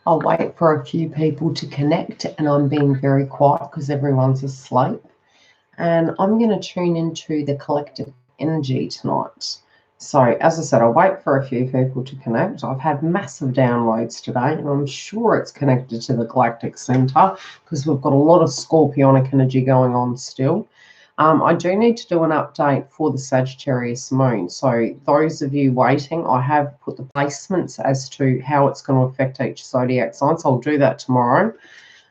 I'll wait for a few people to connect, and I'm being very quiet because everyone's asleep. And I'm going to tune into the collective energy tonight. So, as I said, I'll wait for a few people to connect. I've had massive downloads today, and I'm sure it's connected to the galactic center because we've got a lot of scorpionic energy going on still. I do need to do an update for the Sagittarius moon. So those of you waiting, I have put the placements as to how it's going to affect each zodiac sign. So I'll do that tomorrow.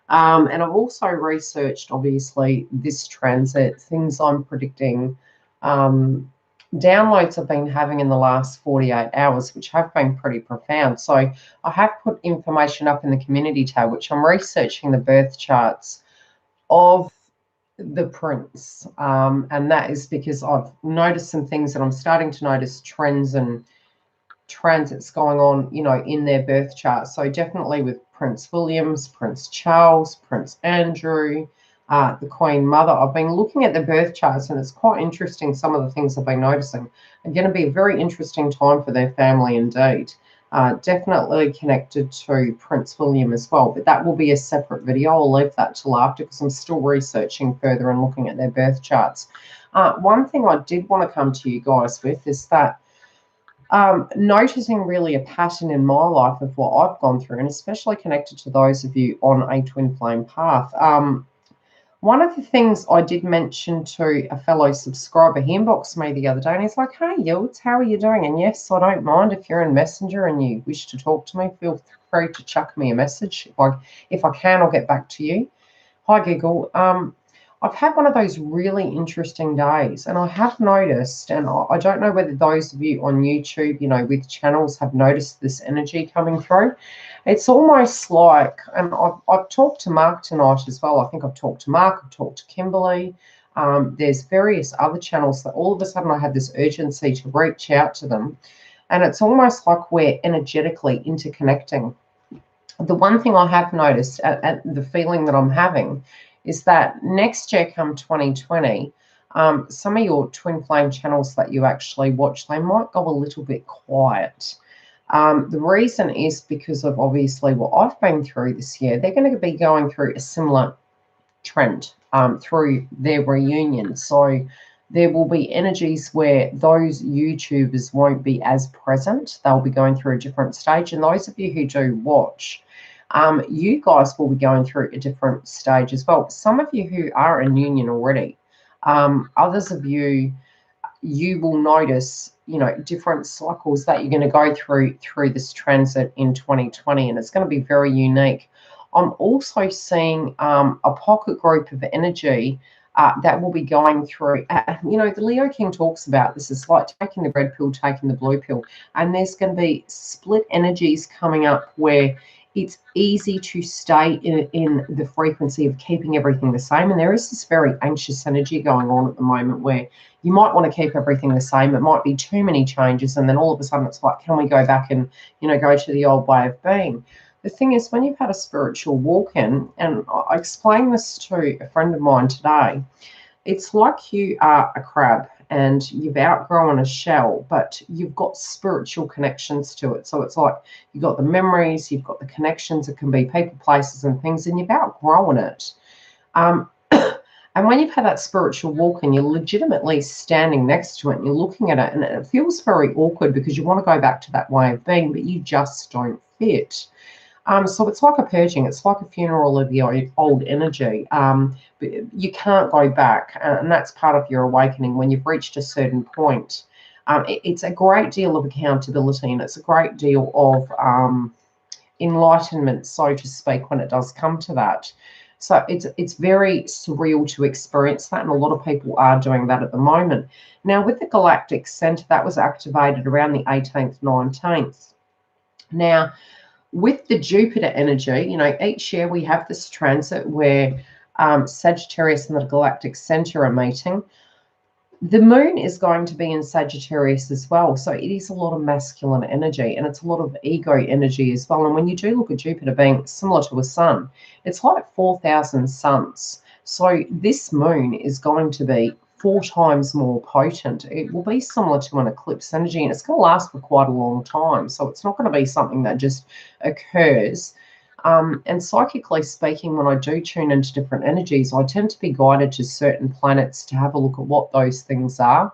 And I've also researched, obviously, this transit, things I'm predicting, downloads I've been having in the last 48 hours, which have been pretty profound. So I have put information up in the community tab, which I'm researching the birth charts of the prince, and that is because I've noticed some things that I'm starting to notice trends and transits going on, in their birth chart. So definitely with Prince Williams, Prince Charles, Prince Andrew, the Queen Mother. I've been looking at the birth charts, and it's quite interesting. Some of the things I've been noticing are going to be a very interesting time for their family indeed. Definitely connected to Prince William as well, but that will be a separate video. I'll leave that till after because I'm still researching further and looking at their birth charts. One thing I did want to come to you guys with is that noticing really a pattern in my life of what I've gone through, and especially connected to those of you on a twin flame path. One of the things I did mention to a fellow subscriber, he inboxed me the other day and he's like, "Hey, Yildiz, how are you doing?" And yes, I don't mind if you're in Messenger and you wish to talk to me, feel free to chuck me a message. If I can, I'll get back to you. Hi, Giggle. I've had one of those really interesting days, and I have noticed, and I don't know whether those of you on YouTube, with channels have noticed this energy coming through. It's almost like, and I've talked to Mark tonight as well. I think I've talked to Mark, I've talked to Kimberly. There's various other channels that all of a sudden I had this urgency to reach out to them. And it's almost like we're energetically interconnecting. The one thing I have noticed, at the feeling that I'm having, is that next year, come 2020, some of your twin flame channels that you actually watch, they might go a little bit quiet. The reason is because of obviously what I've been through this year. They're going to be going through a similar trend through their reunion. So there will be energies where those YouTubers won't be as present. They'll be going through a different stage. And those of you who do watch, you guys will be going through a different stage as well. Some of you who are in union already, others of you will notice, different cycles that you're going to go through this transit in 2020, and it's going to be very unique. I'm also seeing a pocket group of energy that will be going through, the Leo King talks about this. It's like taking the red pill, taking the blue pill, and there's going to be split energies coming up where it's easy to stay in the frequency of keeping everything the same. And there is this very anxious energy going on at the moment where you might want to keep everything the same. It might be too many changes. And then all of a sudden it's like, can we go back and, go to the old way of being? The thing is, when you've had a spiritual walk-in, and I explained this to a friend of mine today, it's like you are a crab and you've outgrown a shell, but you've got spiritual connections to it. So it's like you've got the memories, you've got the connections. It can be people, places, and things, and you've outgrown it. And when you've had that spiritual walk and you're legitimately standing next to it and you're looking at it, and it feels very awkward because you want to go back to that way of being, but you just don't fit. So it's like a purging. It's like a funeral of the old energy. But you can't go back, and that's part of your awakening when you've reached a certain point. It's a great deal of accountability, and it's a great deal of enlightenment, so to speak, when it does come to that. So it's very surreal to experience that, and a lot of people are doing that at the moment. Now, with the Galactic Center, that was activated around the 18th, 19th. Now, with the Jupiter energy, each year we have this transit where Sagittarius and the Galactic Center are meeting. The moon is going to be in Sagittarius as well. So it is a lot of masculine energy, and it's a lot of ego energy as well. And when you do look at Jupiter being similar to a sun, it's like 4,000 suns. So this moon is going to be 4 times more potent. It will be similar to an eclipse energy, and it's going to last for quite a long time. So it's not going to be something that just occurs. And psychically speaking, when I do tune into different energies, I tend to be guided to certain planets to have a look at what those things are.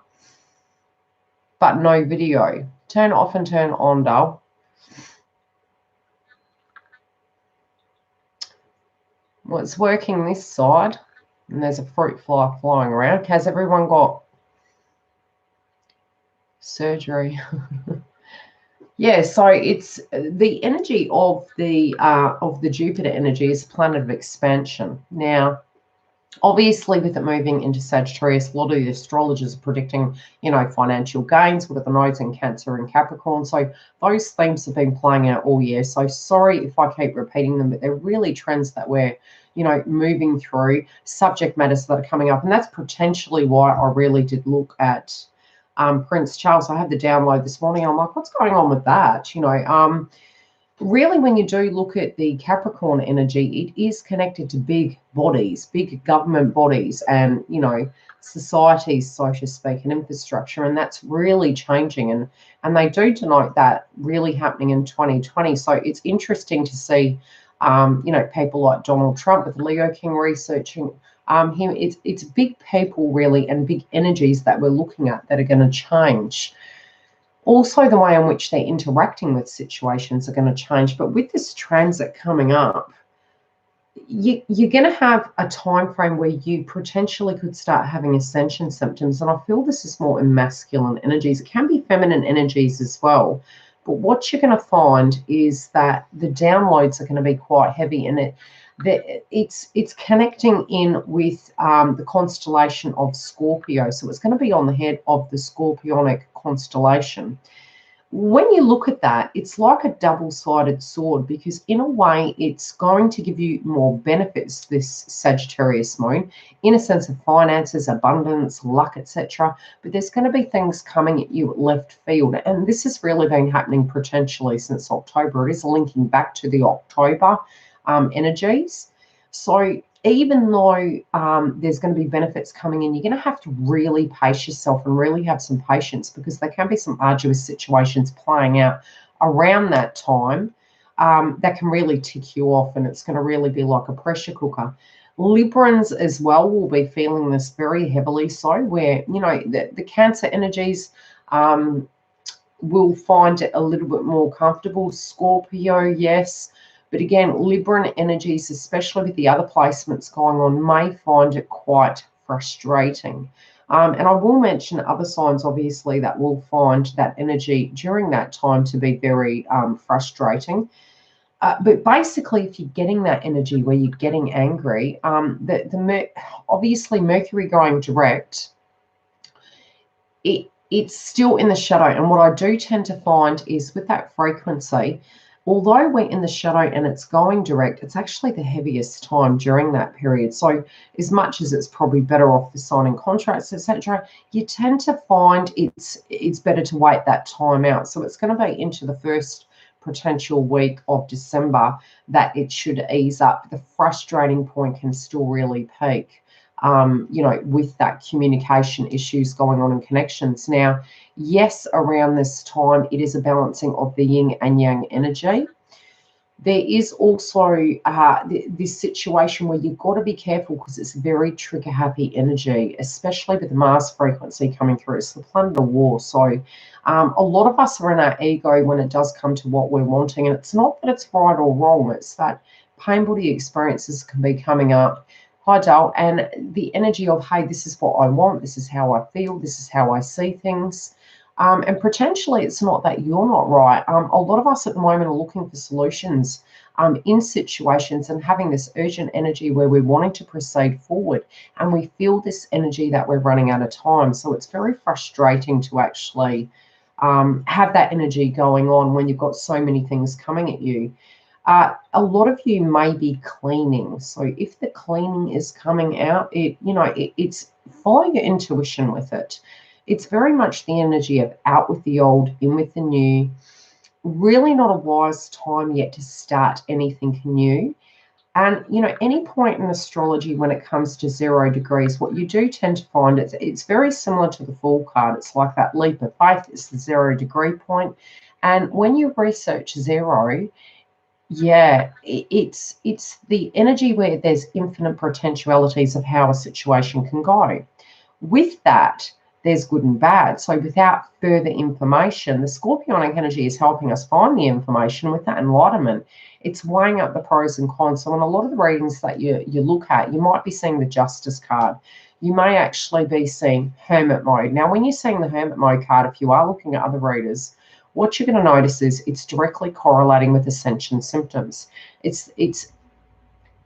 But no video. Turn off and turn on, Dale. Well, it's working this side, and there's a fruit fly flying around. Has everyone got surgery? Yeah, so it's the energy of the Jupiter energy is a planet of expansion. Now, obviously, with it moving into Sagittarius, a lot of the astrologers are predicting, financial gains. We've got the nodes in Cancer and Capricorn. So those themes have been playing out all year. So sorry if I keep repeating them, but they're really trends that we're, moving through, subject matters that are coming up. And that's potentially why I really did look at Prince Charles. I had the download this morning. I'm like, what's going on with that? Really, when you do look at the Capricorn energy, it is connected to big bodies, big government bodies, and societies, so to speak, and infrastructure, and that's really changing. And they do denote that really happening in 2020. So it's interesting to see, people like Donald Trump with Leo King researching him. It's big people really, and big energies that we're looking at that are going to change. Also, the way in which they're interacting with situations are going to change. But with this transit coming up, you're going to have a time frame where you potentially could start having ascension symptoms. And I feel this is more in masculine energies. It can be feminine energies as well. But what you're going to find is that the downloads are going to be quite heavy, and it's connecting in with the constellation of Scorpio. So it's going to be on the head of the Scorpionic constellation. When you look at that, it's like a double-sided sword, because in a way it's going to give you more benefits, this Sagittarius moon, in a sense of finances, abundance, luck, etc. But there's going to be things coming at you at left field, and this has really been happening potentially since October. It is linking back to the October energies. So even though there's going to be benefits coming in, you're going to have to really pace yourself and really have some patience, because there can be some arduous situations playing out around that time that can really tick you off, and it's going to really be like a pressure cooker. Librans as well will be feeling this very heavily, so where, the Cancer energies will find it a little bit more comfortable. Scorpio, yes. But again, Libran energies, especially with the other placements going on, may find it quite frustrating. And I will mention other signs, obviously, that will find that energy during that time to be very frustrating. But basically, if you're getting that energy where you're getting angry, obviously Mercury going direct, it's still in the shadow. And what I do tend to find is with that frequency, although we're in the shadow and it's going direct, it's actually the heaviest time during that period. So as much as it's probably better off for signing contracts, etc., you tend to find it's better to wait that time out. So it's going to be into the first potential week of December that it should ease up. The frustrating point can still really peak, with that communication issues going on in connections. Now, yes, around this time, it is a balancing of the yin and yang energy. There is also this situation where you've got to be careful, because it's very trigger-happy energy, especially with the Mars frequency coming through. It's the planet of war. So a lot of us are in our ego when it does come to what we're wanting. And it's not that it's right or wrong. It's that pain body experiences can be coming up. Hi, Dale. And the energy of, hey, this is what I want. This is how I feel. This is how I see things. And potentially it's not that you're not right. A lot of us at the moment are looking for solutions in situations and having this urgent energy where we're wanting to proceed forward, and we feel this energy that we're running out of time. So it's very frustrating to actually have that energy going on when you've got so many things coming at you. A lot of you may be cleaning. So if the cleaning is coming out, it's follow your intuition with it. It's very much the energy of out with the old, in with the new. Really not a wise time yet to start anything new. And, any point in astrology when it comes to 0 degrees, what you do tend to find, it's very similar to the Fool card. It's like that leap of faith. It's the 0 degree point. And when you research 0, Yeah, it's the energy where there's infinite potentialities of how a situation can go. With that, there's good and bad. So without further information, the scorpionic energy is helping us find the information. With that enlightenment, it's weighing up the pros and cons. So in a lot of the readings that you look at, you might be seeing the Justice card. You may actually be seeing Hermit mode. Now, when you're seeing the Hermit mode card, if you are looking at other readers, what you're going to notice is it's directly correlating with Ascension symptoms. It's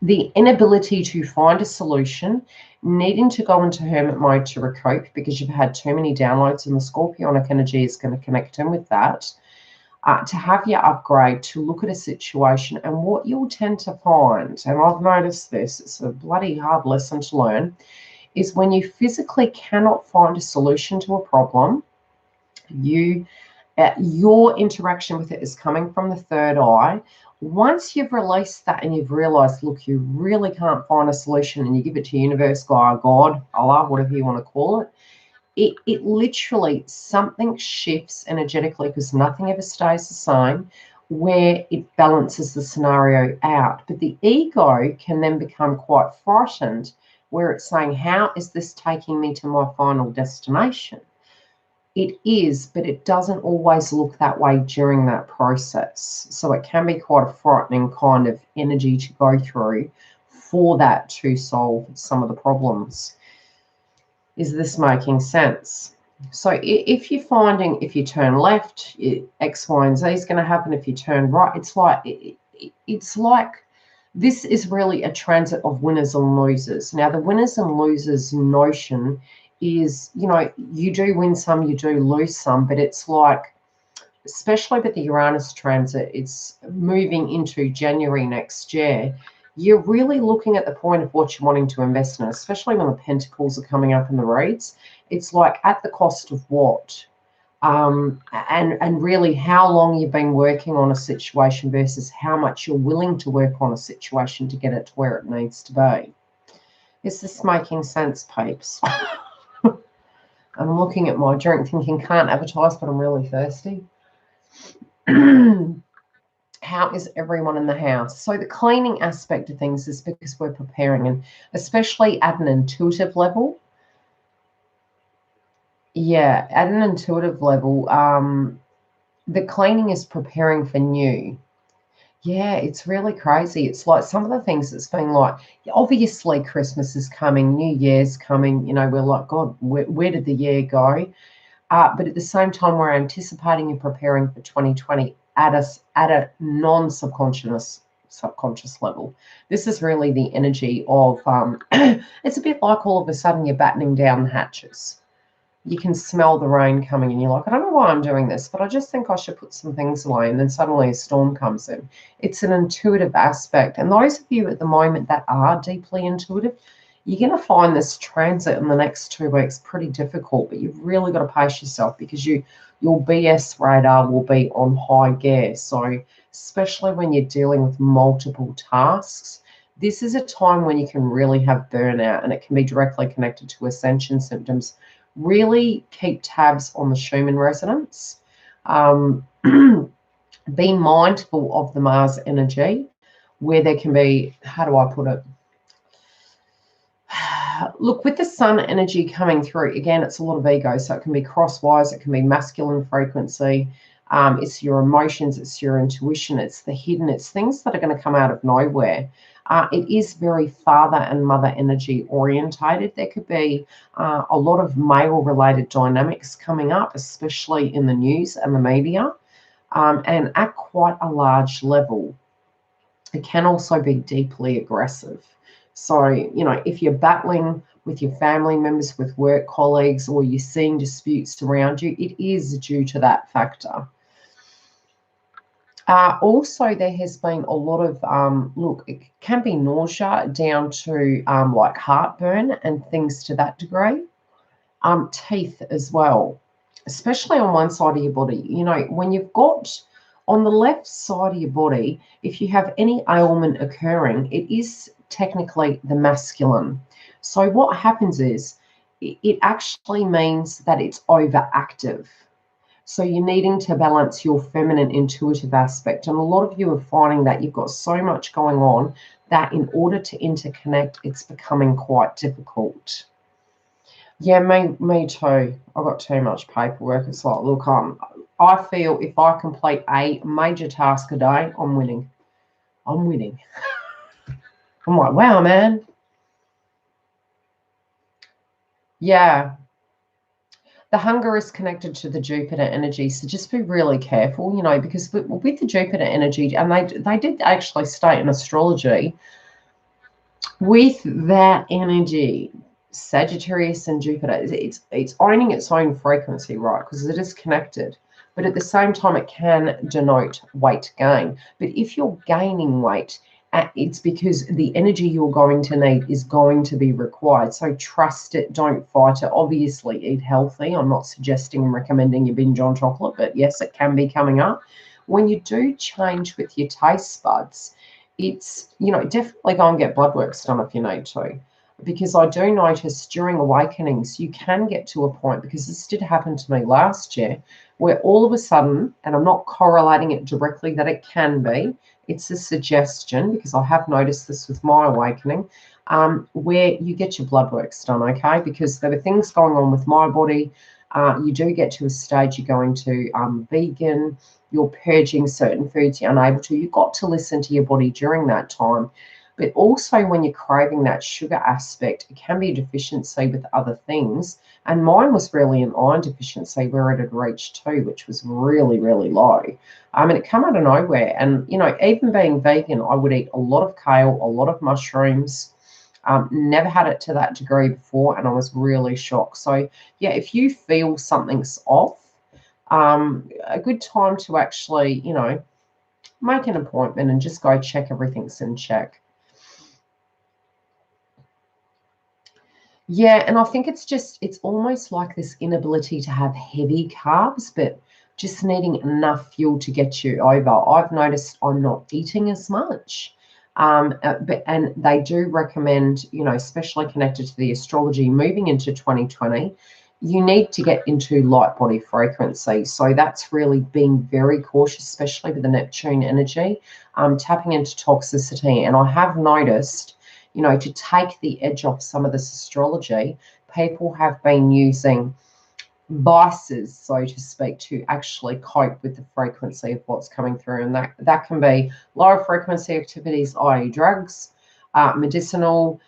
the inability to find a solution, needing to go into hermit mode to recoup because you've had too many downloads, and the scorpionic energy is going to connect in with that. To have your upgrade, to look at a situation, and what you'll tend to find, and I've noticed this, it's a bloody hard lesson to learn, is when you physically cannot find a solution to a problem, your interaction with it is coming from the third eye. Once you've released that and you've realized, look, you really can't find a solution, and you give it to universe, God, Allah, whatever you want to call it, it literally, something shifts energetically, because nothing ever stays the same, where it balances the scenario out. But the ego can then become quite frightened, where it's saying, how is this taking me to my final destination? It is, but it doesn't always look that way during that process. So it can be quite a frightening kind of energy to go through for that to solve some of the problems. Is this making sense? So if you're finding, if you turn left, X, Y, and Z is going to happen. If you turn right, it's like this is really a transit of winners and losers. Now, the winners and losers notion is, you do win some, you do lose some, but it's like, especially with the Uranus transit, it's moving into January next year. You're really looking at the point of what you're wanting to invest in, especially when the Pentacles are coming up in the reads. It's like, at the cost of what? And really how long you've been working on a situation versus how much you're willing to work on a situation to get it to where it needs to be. Is this making sense, peeps? I'm looking at my drink thinking, can't advertise, but I'm really thirsty. How is everyone in the house? So the cleaning aspect of things is because we're preparing, and especially at an intuitive level. Yeah, at an intuitive level, the cleaning is preparing for new. Yeah, it's really crazy. It's like some of the things that's been like, obviously Christmas is coming, New Year's coming, we're like, God, where did the year go? But at the same time, we're anticipating and preparing for 2020 at a non-subconscious level. This is really the energy of, it's a bit like all of a sudden you're battening down the hatches. You can smell the rain coming, and you're like, I don't know why I'm doing this, but I just think I should put some things away. And then suddenly a storm comes in. It's an intuitive aspect. And those of you at the moment that are deeply intuitive, you're going to find this transit in the next 2 weeks pretty difficult, but you've really got to pace yourself, because your BS radar will be on high gear. So especially when you're dealing with multiple tasks, this is a time when you can really have burnout, and it can be directly connected to Ascension symptoms. Really keep tabs on the Schumann resonance. Be mindful of the Mars energy, where there can be, how do I put it? Look, with the Sun energy coming through, again, it's a lot of ego. So it can be crosswise, it can be masculine frequency. It's your emotions, it's your intuition, it's the hidden, it's things that are going to come out of nowhere. It is very father and mother energy orientated. There could be a lot of male-related dynamics coming up, especially in the news and the media, and at quite a large level. It can also be deeply aggressive. So, if you're battling with your family members, with work colleagues, or you're seeing disputes around you, it is due to that factor. Also, there has been a lot of, look, it can be nausea down to like heartburn and things to that degree. Teeth as well, especially on one side of your body. When you've got on the left side of your body, if you have any ailment occurring, it is technically the masculine. So what happens is it actually means that it's overactive. So you're needing to balance your feminine intuitive aspect. And a lot of you are finding that you've got so much going on that in order to interconnect, it's becoming quite difficult. Yeah, me too. I've got too much paperwork. It's like, look, I feel if I complete a major task a day, I'm winning. I'm winning. I'm like, wow, man. Yeah. The hunger is connected to the Jupiter energy, so just be really careful, because with the Jupiter energy, and they did actually state in astrology, with that energy, Sagittarius and Jupiter, it's owning its own frequency, right? Because it is connected, but at the same time, it can denote weight gain. But if you're gaining weight, it's because the energy you're going to need is going to be required. So trust it, don't fight it. Obviously, eat healthy. I'm not suggesting and recommending you binge on chocolate, but yes, it can be coming up. When you do change with your taste buds, it's, definitely go and get blood work done if you need to. Because I do notice during awakenings, you can get to a point, because this did happen to me last year, where all of a sudden, and I'm not correlating it directly that it can be, it's a suggestion, because I have noticed this with my awakening, where you get your blood works done, okay? Because there were things going on with my body. You do get to a stage you're going to vegan, you're purging certain foods you're unable to. You've got to listen to your body during that time. But also when you're craving that sugar aspect, it can be a deficiency with other things. And mine was really an iron deficiency where it had reached 2, which was really, really low. And it came out of nowhere. And, even being vegan, I would eat a lot of kale, a lot of mushrooms. Never had it to that degree before, and I was really shocked. So, yeah, if you feel something's off, a good time to actually, make an appointment and just go check everything's in check. Yeah, and I think it's almost like this inability to have heavy carbs, but just needing enough fuel to get you over. I've noticed I'm not eating as much. And they do recommend, especially connected to the astrology, moving into 2020, you need to get into light body frequency. So that's really being very cautious, especially with the Neptune energy, tapping into toxicity. And I have noticed, to take the edge off some of this astrology, people have been using vices, so to speak, to actually cope with the frequency of what's coming through. And that can be lower frequency activities, i.e. drugs, medicinal,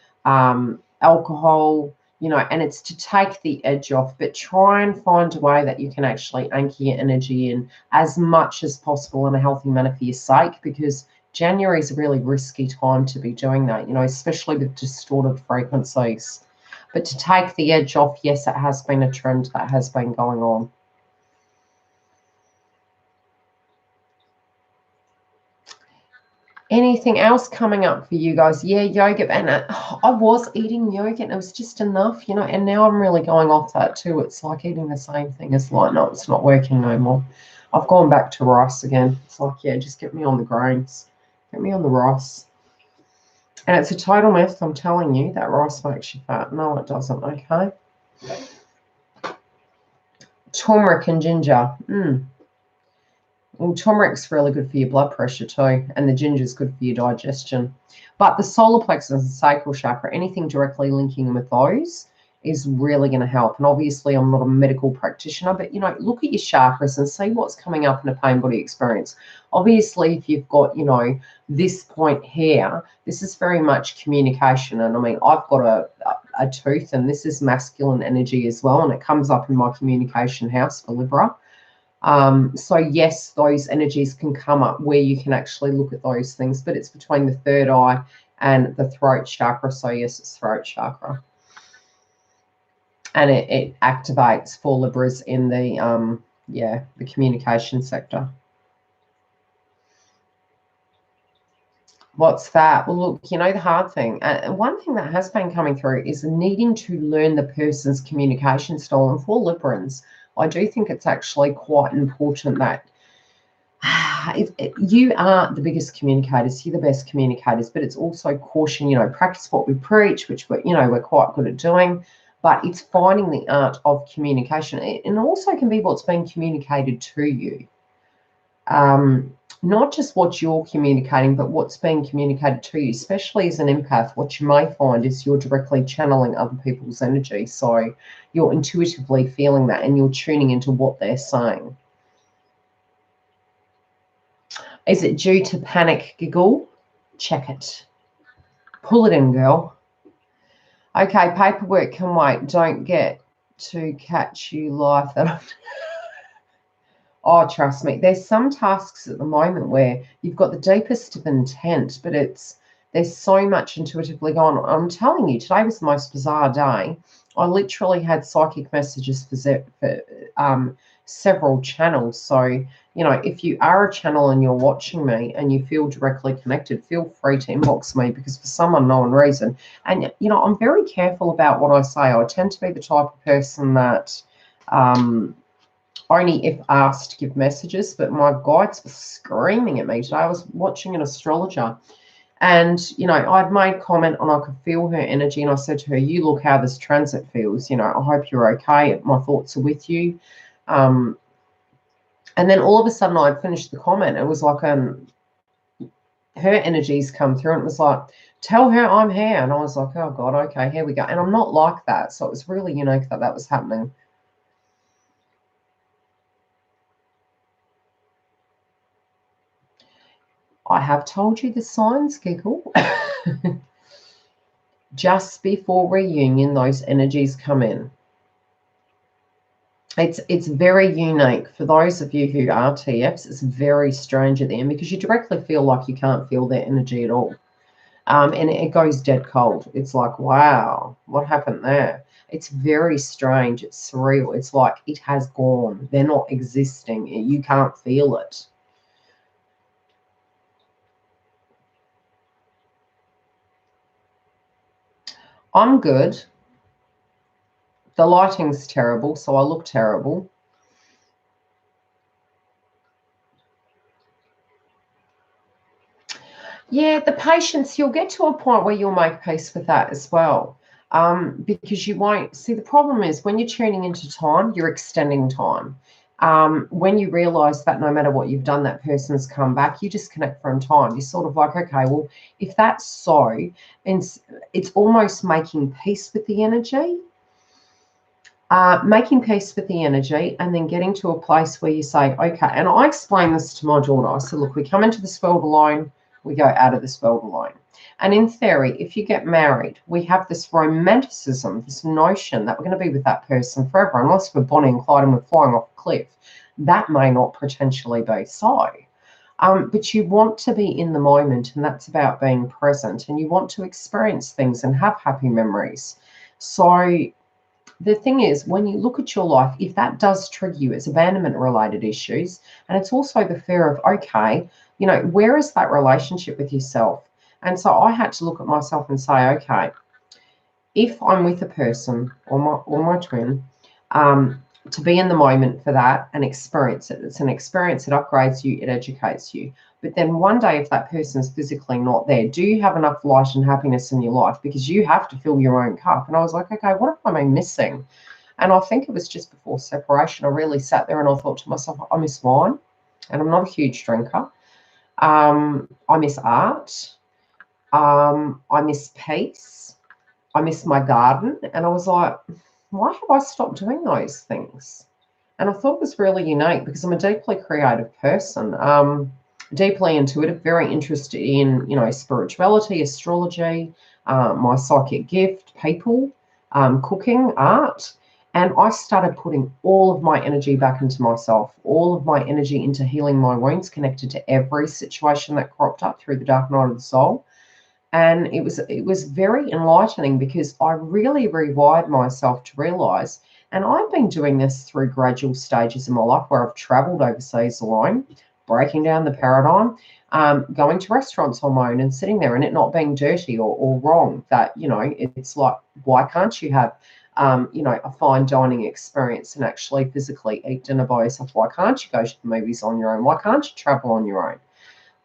alcohol, and it's to take the edge off, but try and find a way that you can actually anchor your energy in as much as possible in a healthy manner for your sake, because January is a really risky time to be doing that, especially with distorted frequencies. But to take the edge off, yes, it has been a trend that has been going on. Anything else coming up for you guys? Yeah, yoga. And I was eating yoga and it was just enough, and now I'm really going off that too. It's like eating the same thing as like, no, it's not working no more. I've gone back to rice again. It's like, yeah, just get me on the grains. Get me on the rice. And it's a total myth, I'm telling you, that rice makes you fat. No, it doesn't, okay? Turmeric and ginger. Well, turmeric's really good for your blood pressure too, and the ginger's good for your digestion. But the solar plexus and sacral chakra, anything directly linking with those is really going to help. And obviously, I'm not a medical practitioner, but, look at your chakras and see what's coming up in a pain body experience. Obviously, if you've got, this point here, this is very much communication. And I mean, I've got a tooth, and this is masculine energy as well, and it comes up in my communication house for Libra. So yes, those energies can come up where you can actually look at those things, but it's between the third eye and the throat chakra. So yes, it's throat chakra. And it activates for Libras in the the communication sector. What's that? Well, look, the hard thing, one thing that has been coming through is needing to learn the person's communication style. And for Librans, I do think it's actually quite important that you are the biggest communicators, you're the best communicators, but it's also caution, practice what we preach, which we're quite good at doing. but it's finding the art of communication. And also can be what's being communicated to you. Not just what you're communicating, but what's being communicated to you, especially as an empath. What you may find is you're directly channeling other people's energy. So you're intuitively feeling that and you're tuning into what they're saying. Is it due to panic, giggle? Check it. Pull it in, girl. Okay, paperwork can wait. Don't get to catch you live. Oh, trust me. There's some tasks at the moment where you've got the deepest of intent, but there's so much intuitively going on. I'm telling you, today was the most bizarre day. I literally had psychic messages for several channels. So, if you are a channel and you're watching me and you feel directly connected, feel free to inbox me, because for some unknown reason, and, I'm very careful about what I say. I tend to be the type of person that only if asked to give messages, but my guides were screaming at me today. I was watching an astrologer and, I'd made comment and I could feel her energy, and I said to her, you look how this transit feels, I hope you're okay. My thoughts are with you. And then all of a sudden I'd finished the comment. It was like her energies come through and it was like, tell her I'm here. And I was like, oh God, okay, here we go. And I'm not like that. So it was really unique that was happening. I have told you the signs, giggle. Just before reunion, those energies come in. It's very unique. For those of you who are TFs, it's very strange at the end because you directly feel like you can't feel their energy at all. And it goes dead cold. It's like, wow, what happened there? It's very strange. It's surreal. It's like it has gone. They're not existing. You can't feel it. I'm good. The lighting's terrible, so I look terrible. Yeah, the patience, you'll get to a point where you'll make peace with that as well. Because you won't see, the problem is when you're tuning into time, you're extending time. When you realize that no matter what you've done, that person's come back, you disconnect from time. You're sort of like, okay, well, if that's so, and it's almost making peace with the energy. Making peace with the energy and then getting to a place where you say, okay, and I explain this to my daughter. I said, look, we come into this world alone, we go out of this world alone. And in theory, if you get married, we have this romanticism, this notion that we're going to be with that person forever, unless we're Bonnie and Clyde and we're flying off a cliff. That may not potentially be so. But you want to be in the moment, and that's about being present, and you want to experience things and have happy memories. So the thing is, when you look at your life, if that does trigger you, it's abandonment related issues. And it's also the fear of, okay, where is that relationship with yourself? And so I had to look at myself and say, okay, if I'm with a person or my twin, to be in the moment for that and experience it. It's an experience that upgrades you, it educates you. But then one day, if that person's physically not there, do you have enough light and happiness in your life? Because you have to fill your own cup. And I was like, okay, what have I been missing? And I think it was just before separation, I really sat there and I thought to myself, I miss wine, and I'm not a huge drinker. I miss art. I miss peace. I miss my garden. And I was like, why have I stopped doing those things? And I thought it was really unique because I'm a deeply creative person, deeply intuitive, very interested in, spirituality, astrology, my psychic gift, people, cooking, art. And I started putting all of my energy back into myself, all of my energy into healing my wounds, connected to every situation that cropped up through the dark night of the soul. And it was very enlightening because I really rewired myself to realize, and I've been doing this through gradual stages in my life where I've traveled overseas alone, breaking down the paradigm, going to restaurants on my own and sitting there and it not being dirty or wrong. That, it's like, why can't you have, a fine dining experience and actually physically eat dinner by yourself? Why can't you go to the movies on your own? Why can't you travel on your own?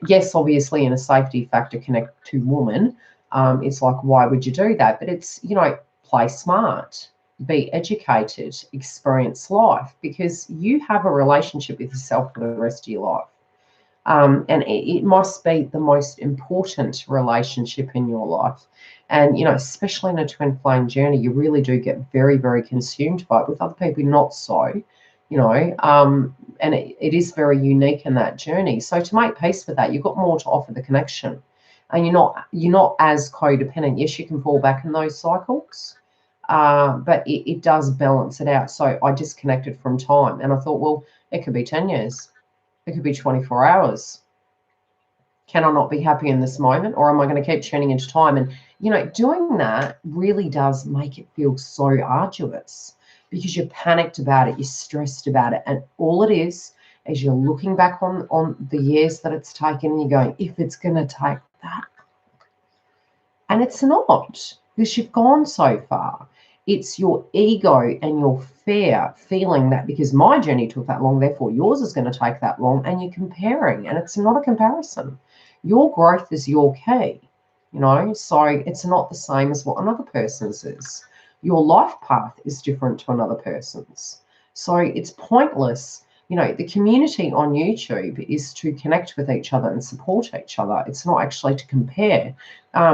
Yes, obviously in a safety factor connect to woman, it's like, why would you do that? But it's, play smart. be educated, experience life, because you have a relationship with yourself for the rest of your life. And it must be the most important relationship in your life. And, you know, especially in a twin flame journey, you really do get very, very consumed by it. With other people, not so, you know, and it is very unique in that journey. So to make peace with that, you've got more to offer the connection. And you're not as codependent. Yes, you can fall back in those cycles, but it does balance it out. So I disconnected from time, and I thought, well, it could be 10 years. It could be 24 hours. Can I not be happy in this moment, or am I going to keep tuning into time? And, you know, doing that really does make it feel so arduous, because you're panicked about it, you're stressed about it. And all it is you're looking back on the years that it's taken, and you're going, if it's going to take that. And it's not, because you've gone so far. It's your ego and your fear feeling that because my journey took that long, therefore yours is going to take that long, and you're comparing, and it's not a comparison. Your growth is your key, you know, so it's not the same as what another person's is. Your life path is different to another person's. So it's pointless. You know, the community on YouTube is to connect with each other and support each other. It's not actually to compare.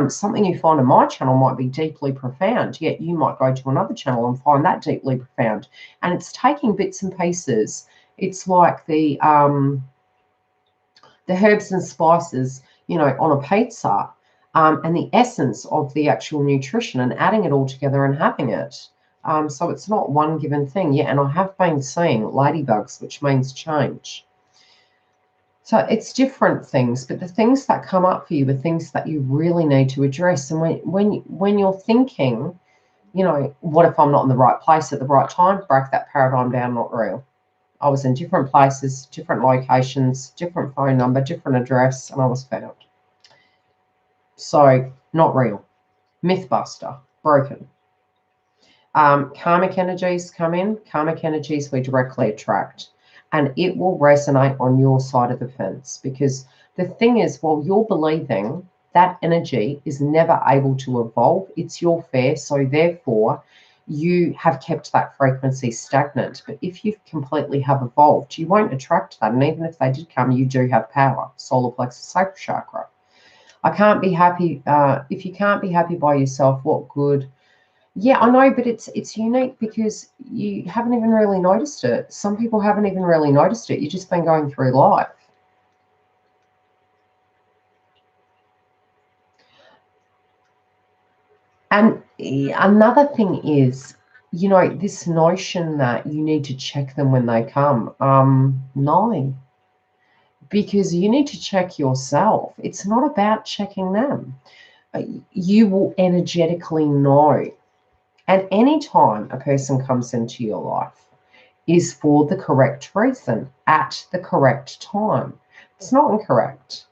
Something you find on my channel might be deeply profound, yet you might go to another channel and find that deeply profound. And it's taking bits and pieces. It's like the herbs and spices, you know, on a pizza, and the essence of the actual nutrition, and adding it all together and having it. So it's not one given thing. Yeah, and I have been seeing ladybugs, which means change. So it's different things, but the things that come up for you are things that you really need to address. And when you're thinking, you know, what if I'm not in the right place at the right time? Break that paradigm down, not real. I was in different places, different locations, different phone number, different address, and I was found. So not real. Mythbuster, broken. Karmic energies come in. Karmic energies we directly attract, and it will resonate on your side of the fence, because the thing is, while you're believing that energy is never able to evolve, it's your fare, so therefore you have kept that frequency stagnant. But if you completely have evolved, you won't attract that. And even if they did come, you do have power. Solar plexus, sacral chakra. I can't be happy. If you can't be happy by yourself, what good? Yeah, I know, but it's unique because you haven't even really noticed it. Some people haven't even really noticed it. You've just been going through life. And another thing is, you know, this notion that you need to check them when they come. No, because you need to check yourself. It's not about checking them. You will energetically know. And any time a person comes into your life is for the correct reason at the correct time. It's not incorrect.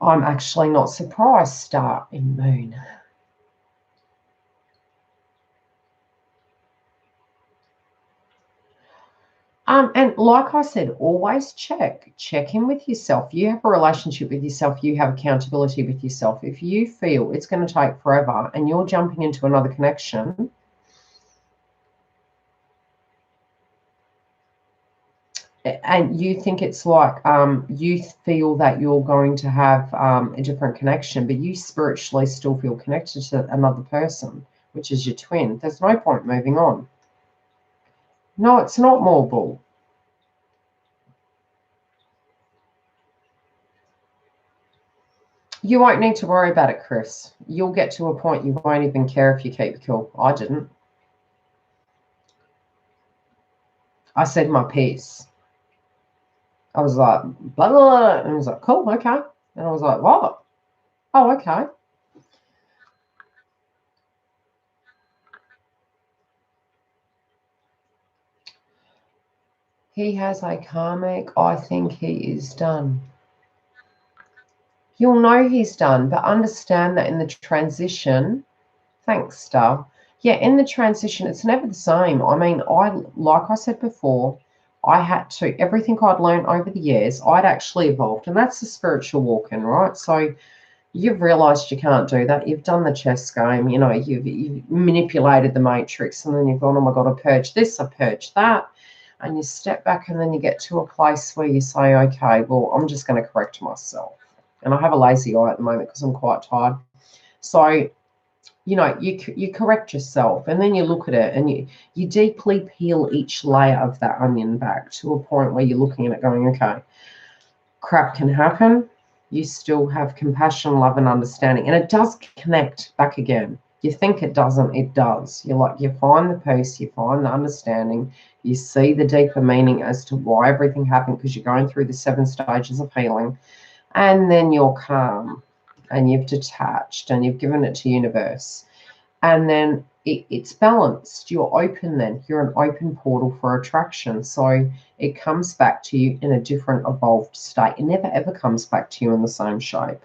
I'm actually not surprised. Star in Moon. And like I said, always check in with yourself. You have a relationship with yourself. You have accountability with yourself. If you feel it's going to take forever and you're jumping into another connection, and you think it's like you feel that you're going to have a different connection, but you spiritually still feel connected to another person, which is your twin, there's no point moving on. No, it's not more bull. You won't need to worry about it, Chris. You'll get to a point you won't even care if you keep cool. I didn't. I said my piece. I was like, blah, blah, blah. And I was like, cool, okay. And I was like, what? Oh, okay. He has a karmic. I think he is done. You'll know he's done, but understand that in the transition, thanks, Star. Yeah, in the transition, it's never the same. I mean, like I said before, I had to, everything I'd learned over the years, I'd actually evolved, and that's the spiritual walk in, right? So you've realized you can't do that. You've done the chess game, you know, you've manipulated the matrix, and then you've gone, oh my God, I purged this, I purged that. And you step back, and then you get to a place where you say, okay, well, I'm just going to correct myself. And I have a lazy eye at the moment because I'm quite tired. So, you know, you correct yourself, and then you look at it, and you deeply peel each layer of that onion back to a point where you're looking at it going, okay, crap can happen. You still have compassion, love, and understanding. And it does connect back again. You think it doesn't, it does. You find the peace, you find the understanding, you see the deeper meaning as to why everything happened, because you're going through the 7 stages of healing. And then you're calm, and you've detached, and you've given it to universe. And then it's balanced. You're open then. You're an open portal for attraction. So it comes back to you in a different, evolved state. It never, ever comes back to you in the same shape.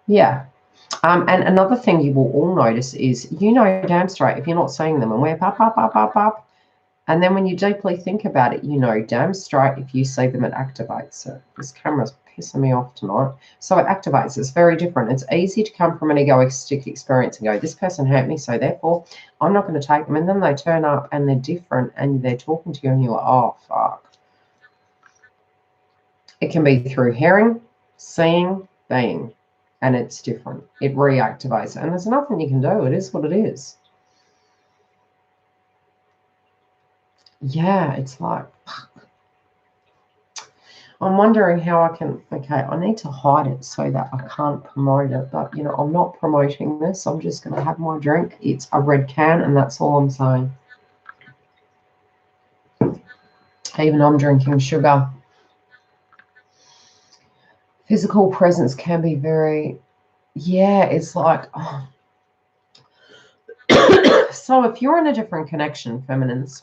Yeah. And another thing you will all notice is, you know damn straight if you're not seeing them, and we're up. And then when you deeply think about it, you know damn straight if you see them, it activates it. This camera's pissing me off tonight. So it activates. It's very different. It's easy to come from an egoistic experience and go, this person hurt me, so therefore I'm not going to take them. And then they turn up and they're different, and they're talking to you, and you're like, oh, fuck. It can be through hearing, seeing, being, and it's different. It reactivates it. And there's nothing you can do. It is what it is. Yeah, it's like, I'm wondering how I can, okay, I need to hide it so that I can't promote it. But, you know, I'm not promoting this. I'm just going to have my drink. It's a red can, and that's all I'm saying. Even I'm drinking sugar. Physical presence can be very, yeah, it's like, oh. So if you're in a different connection, feminines,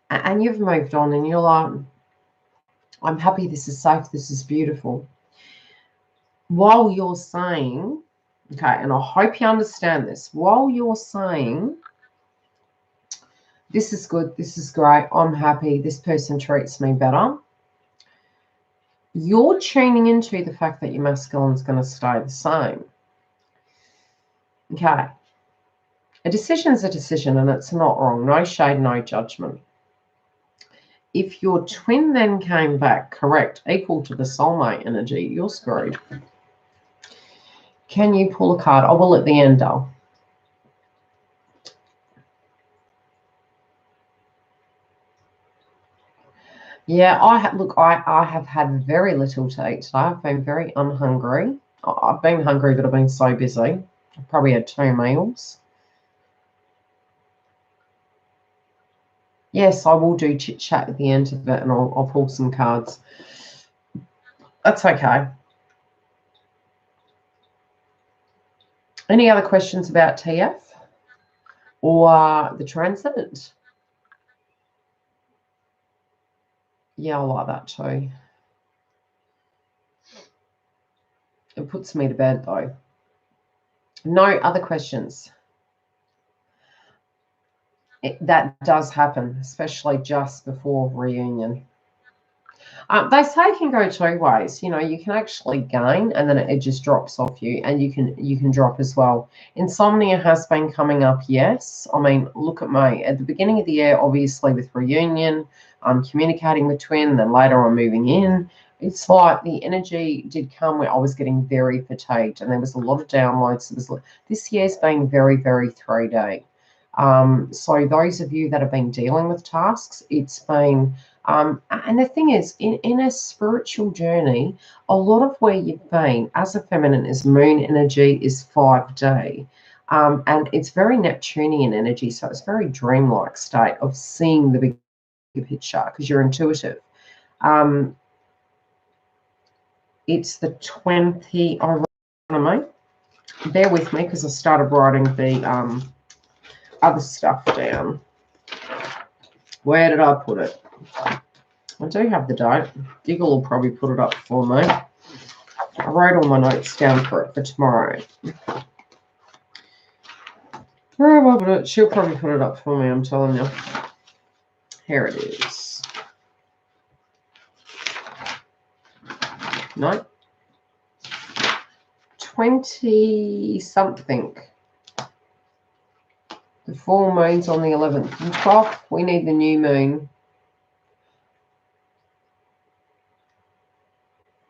and you've moved on, and you're like, I'm happy, this is safe, this is beautiful. While you're saying, okay, and I hope you understand this, while you're saying, this is good, this is great, I'm happy, this person treats me better, you're tuning into the fact that your masculine is going to stay the same. Okay. A decision is a decision, and it's not wrong. No shade, no judgment. If your twin then came back correct, equal to the soulmate energy, you're screwed. Can you pull a card? I will at the end, though. Yeah, I have had very little to eat today. I've been very unhungry. I've been hungry, but I've been so busy. I've probably had 2 meals. Yes, I will do chit chat at the end of it, and I'll pull some cards. That's okay. Any other questions about TF or the transit? Yeah, I like that too. It puts me to bed though. No other questions. That does happen, especially just before reunion. They say it can go 2 ways. You know, you can actually gain, and then it just drops off you, and you can drop as well. Insomnia has been coming up, yes. I mean, look at me. At the beginning of the year, obviously with reunion, I'm communicating with twin, then later I'm moving in. It's like the energy did come where I was getting very fatigued, and there was a lot of downloads. This year's been very, very 3D. So those of you that have been dealing with tasks, it's been, and the thing is, in a spiritual journey, a lot of where you've been as a feminine is moon energy, is 5D. And it's very Neptunian energy, so it's very dreamlike state of seeing the bigger picture because you're intuitive. It's the 20, bear with me because I started writing the other stuff down. Where did I put it? I do have the date. Diggle will probably put it up for me. I wrote all my notes down for it for tomorrow. Where have I put it? She'll probably put it up for me, I'm telling you. Here it is. No. 20-something. The full moon's on the 11th and 12th. We need the new moon.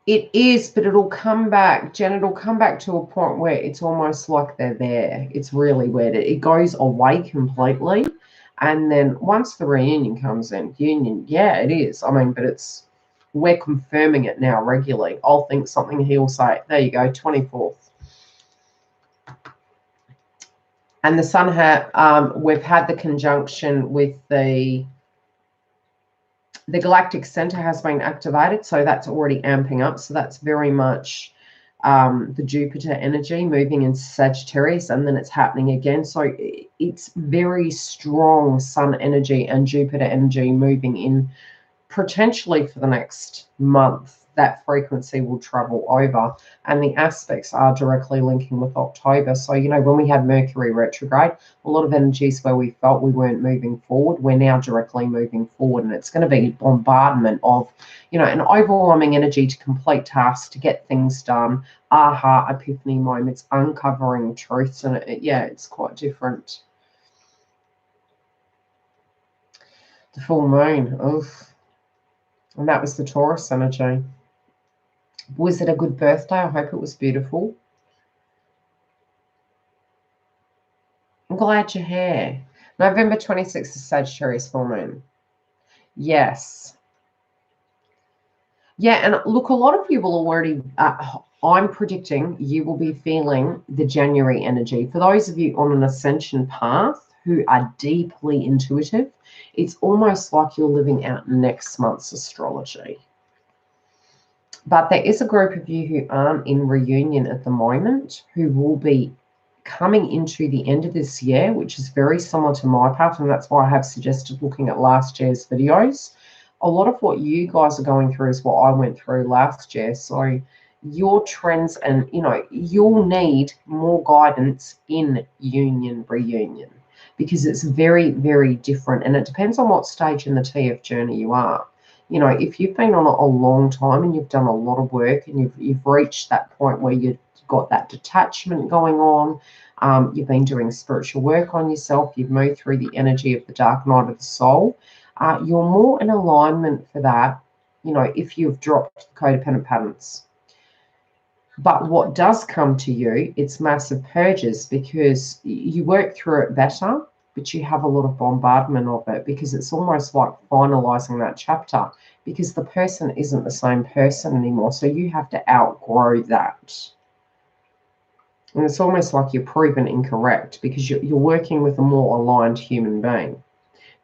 It is, but it'll come back, Jen, it'll come back to a point where it's almost like they're there. It's really weird. It goes away completely. And then once the reunion comes in, union, yeah, it is. I mean, but we're confirming it now regularly. I'll think something, he'll say, there you go, 24th. And the sun we've had the conjunction with the galactic center has been activated, so that's already amping up. So that's very much the Jupiter energy moving into Sagittarius, and then it's happening again. So it's very strong sun energy and Jupiter energy moving in potentially for the next month. That frequency will travel over, and the aspects are directly linking with October. So, you know, when we had Mercury retrograde, a lot of energies where we felt we weren't moving forward, we're now directly moving forward, and it's going to be bombardment of, you know, an overwhelming energy to complete tasks, to get things done, aha, epiphany moments, uncovering truths, and yeah, it's quite different. The full moon, oof. And that was the Taurus energy. Was it a good birthday? I hope it was beautiful. I'm glad you're here. November 26th is Sagittarius full moon. Yes. Yeah, and look, a lot of you will already, I'm predicting you will be feeling the January energy. For those of you on an ascension path who are deeply intuitive, it's almost like you're living out next month's astrology. But there is a group of you who aren't in reunion at the moment who will be coming into the end of this year, which is very similar to my path, and that's why I have suggested looking at last year's videos. A lot of what you guys are going through is what I went through last year. So your trends, and, you know, you'll need more guidance in reunion, because it's very, very different. And it depends on what stage in the TF journey you are. You know, if you've been on a long time and you've done a lot of work and you've reached that point where you've got that detachment going on, you've been doing spiritual work on yourself, you've moved through the energy of the dark night of the soul, you're more in alignment for that, you know, if you've dropped codependent patterns. But what does come to you, it's massive purges, because you work through it better, but you have a lot of bombardment of it, because it's almost like finalizing that chapter, because the person isn't the same person anymore. So you have to outgrow that. And it's almost like you're proven incorrect, because you're working with a more aligned human being.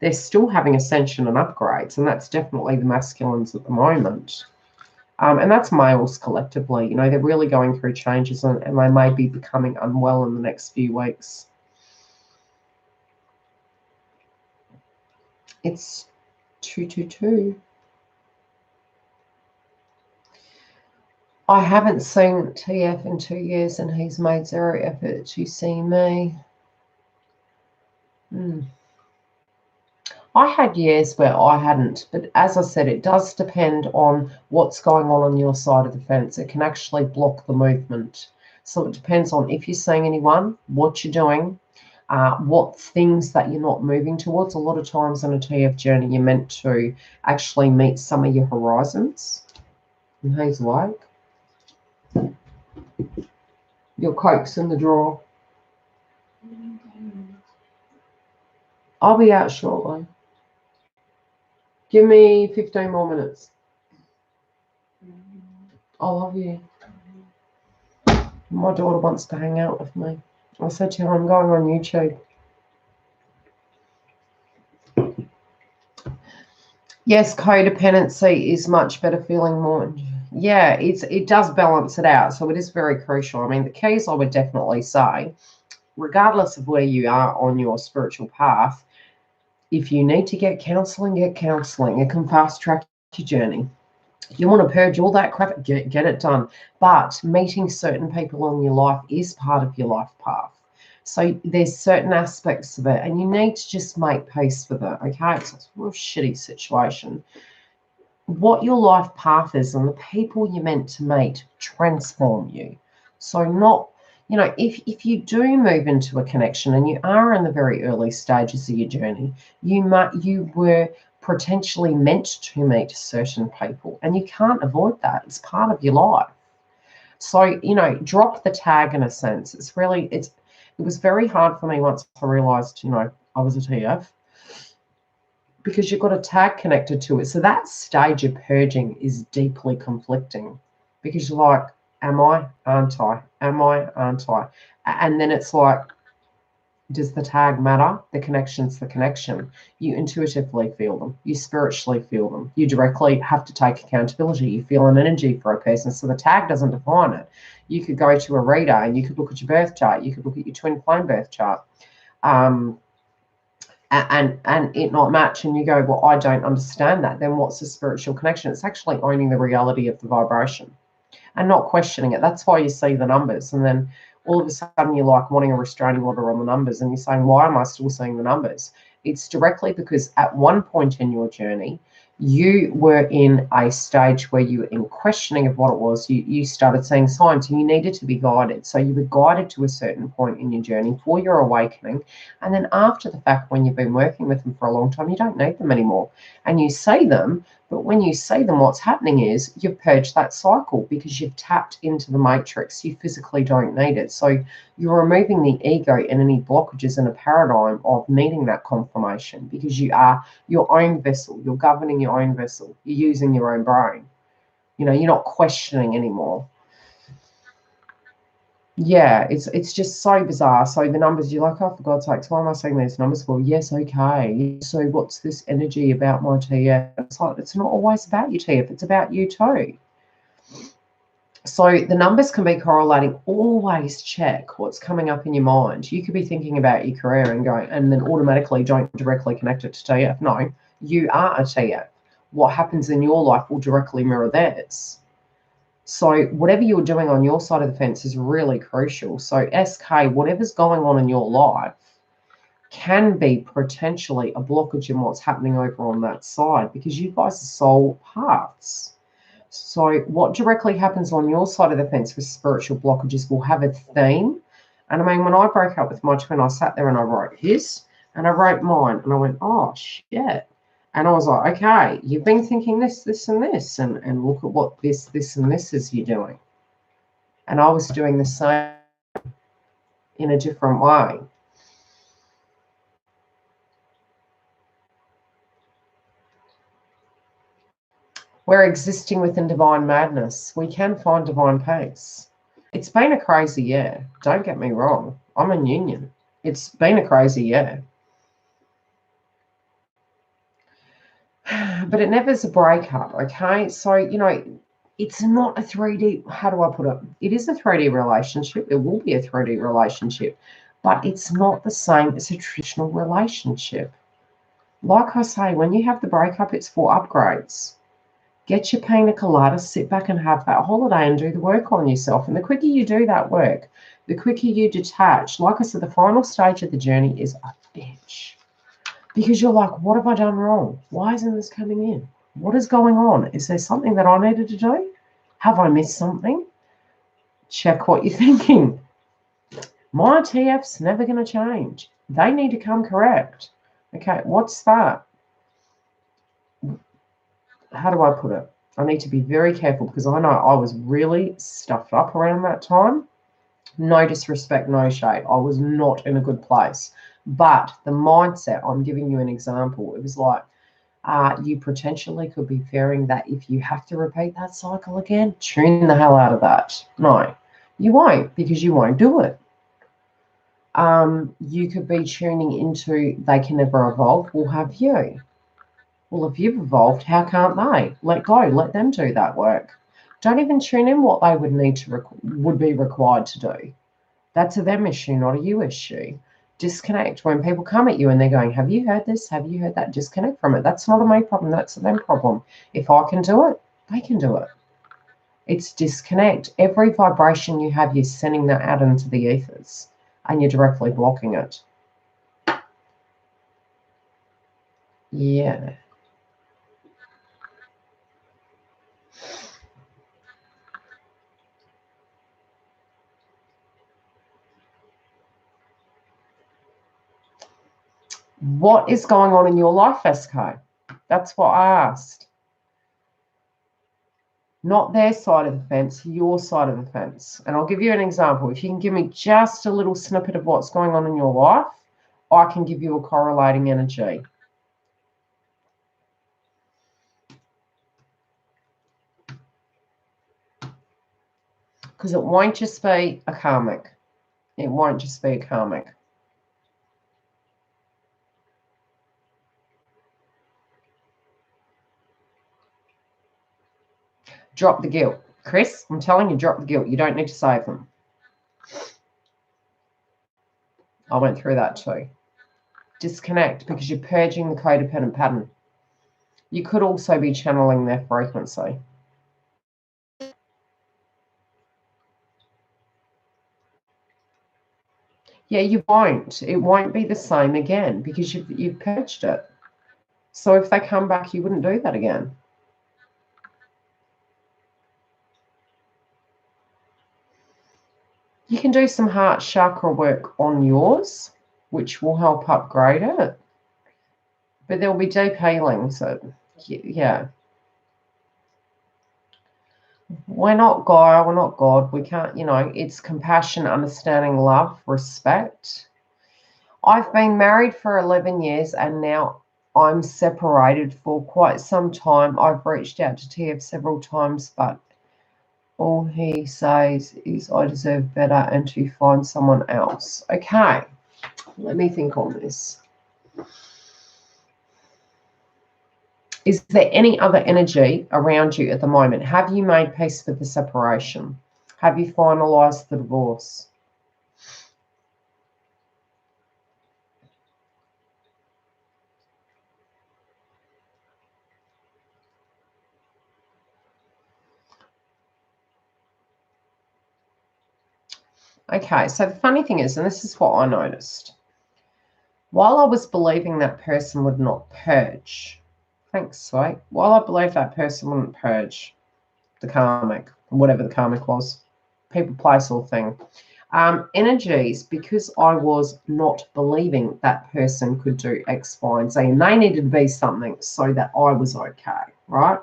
They're still having ascension and upgrades, and that's definitely the masculines at the moment. And that's males collectively. You know, they're really going through changes, and they may be becoming unwell in the next few weeks. It's 222. I haven't seen TF in 2 years, and he's made zero effort to see me. I had years where I hadn't, but as I said, it does depend on what's going on your side of the fence. It can actually block the movement. So it depends on if you're seeing anyone, what you're doing, what things that you're not moving towards. A lot of times on a TF journey, you're meant to actually meet some of your horizons. And he's awake. Your Coke's in the drawer. I'll be out shortly. Give me 15 more minutes. I love you. My daughter wants to hang out with me. I said to her, I'm going on YouTube. Yes, codependency is much better, feeling more. Yeah, it does balance it out. So it is very crucial. I mean, the keys, I would definitely say, regardless of where you are on your spiritual path, if you need to get counseling, get counseling. It can fast track your journey. If you want to purge all that crap, get it done. But meeting certain people in your life is part of your life path. So there's certain aspects of it, and you need to just make peace with it, okay? It's a real shitty situation. what your life path is and the people you're meant to meet transform you. So not, if you do move into a connection and you are in the very early stages of your journey, you were potentially meant to meet certain people, and you can't avoid that. It's part of your life. So, drop the tag in a sense. It was very hard for me once I realized, I was a TF, because you've got a tag connected to it. So that stage of purging is deeply conflicting, because you're like, am I, aren't I? Am I, aren't I? And then it's like, does the tag matter? The connection's the connection. You intuitively feel them. You spiritually feel them. You directly have to take accountability. You feel an energy for a person. So the tag doesn't define it. You could go to a reader and you could look at your birth chart. You could look at your twin flame birth chart. And it not match, and you go, well, I don't understand that. Then what's the spiritual connection? It's actually owning the reality of the vibration and not questioning it. That's why you see the numbers, and then all of a sudden you're like wanting a restraining order on the numbers, and you're saying, why am I still seeing the numbers? It's directly because at one point in your journey, you were in a stage where you were in questioning of what it was. You started seeing signs, and you needed to be guided. So you were guided to a certain point in your journey for your awakening. And then after the fact, when you've been working with them for a long time, you don't need them anymore. And you see them, but when you see them, what's happening is you've purged that cycle because you've tapped into the matrix. You physically don't need it. So you're removing the ego and any blockages in a paradigm of needing that confirmation, because you are your own vessel. You're governing your own vessel. You're using your own brain. You're not questioning anymore. Yeah, it's just so bizarre. So the numbers, you're like, oh, for God's sakes, why am I seeing these numbers? Well, yes, okay. So what's this energy about my TF? It's like, it's not always about your TF. It's about you too. So the numbers can be correlating. Always check what's coming up in your mind. You could be thinking about your career and going, and then automatically don't directly connect it to TF. No, you are a TF. What happens in your life will directly mirror theirs. So whatever you're doing on your side of the fence is really crucial. So SK, whatever's going on in your life can be potentially a blockage in what's happening over on that side, because you guys are soul paths. So what directly happens on your side of the fence with spiritual blockages will have a theme. And I mean, when I broke up with my twin, I sat there and I wrote his and I wrote mine, and I went, oh, shit. And I was like, okay, you've been thinking this, this, and this, and look at what this, and this is you doing. And I was doing the same in a different way. We're existing within divine madness. We can find divine peace. It's been a crazy year. Don't get me wrong. I'm in union. It's been a crazy year. But it never is a breakup, okay? So, it's not a 3D, how do I put it? It is a 3D relationship. It will be a 3D relationship, but it's not the same as a traditional relationship. Like I say, when you have the breakup, it's for upgrades. Get your pina colada, sit back and have that holiday and do the work on yourself. And the quicker you do that work, the quicker you detach. Like I said, the final stage of the journey is a bitch. Because you're like, what have I done wrong? Why isn't this coming in? What is going on? Is there something that I needed to do? Have I missed something? Check what you're thinking. My TF's never going to change. They need to come correct. Okay, what's that? How do I put it? I need to be very careful, because I know I was really stuffed up around that time. No disrespect, no shade. I was not in a good place. But the mindset, I'm giving you an example. It was like, you potentially could be fearing that if you have to repeat that cycle again, tune the hell out of that. No, you won't, because you won't do it. You could be tuning into they can never evolve. Well, have you? Well, if you've evolved, how can't they? Let go. Let them do that work. Don't even tune in what they would need to would be required to do. That's a them issue, not a you issue. Disconnect. When people come at you and they're going, have you heard this? Have you heard that? Disconnect from it. That's not a me problem. That's a them problem. If I can do it, they can do it. It's disconnect. Every vibration you have, you're sending that out into the ethers, and you're directly blocking it. Yeah. What is going on in your life, SK? That's what I asked. Not their side of the fence, your side of the fence. And I'll give you an example. If you can give me just a little snippet of what's going on in your life, I can give you a correlating energy. Because it won't just be a karmic. It won't just be a karmic. Drop the guilt. Chris, I'm telling you, drop the guilt. You don't need to save them. I went through that too. Disconnect, because you're purging the codependent pattern. You could also be channeling their frequency. Yeah, you won't. It won't be the same again because you've purged it. So if they come back, you wouldn't do that again. You can do some heart chakra work on yours, which will help upgrade it. But there'll be deep healing. So, yeah. We're not Gaia, we're not God. We can't, it's compassion, understanding, love, respect. I've been married for 11 years and now I'm separated for quite some time. I've reached out to TF several times, but all he says is I deserve better and to find someone else. Okay, let me think on this. Is there any other energy around you at the moment? Have you made peace with the separation? Have you finalized the divorce? Okay, so the funny thing is, and this is what I noticed, while I was believing that person would not purge, thanks, sweet, while I believed that person wouldn't purge the karmic, whatever the karmic was, people, place, or thing, energies, because I was not believing that person could do X, Y, and Z, and they needed to be something so that I was okay, right?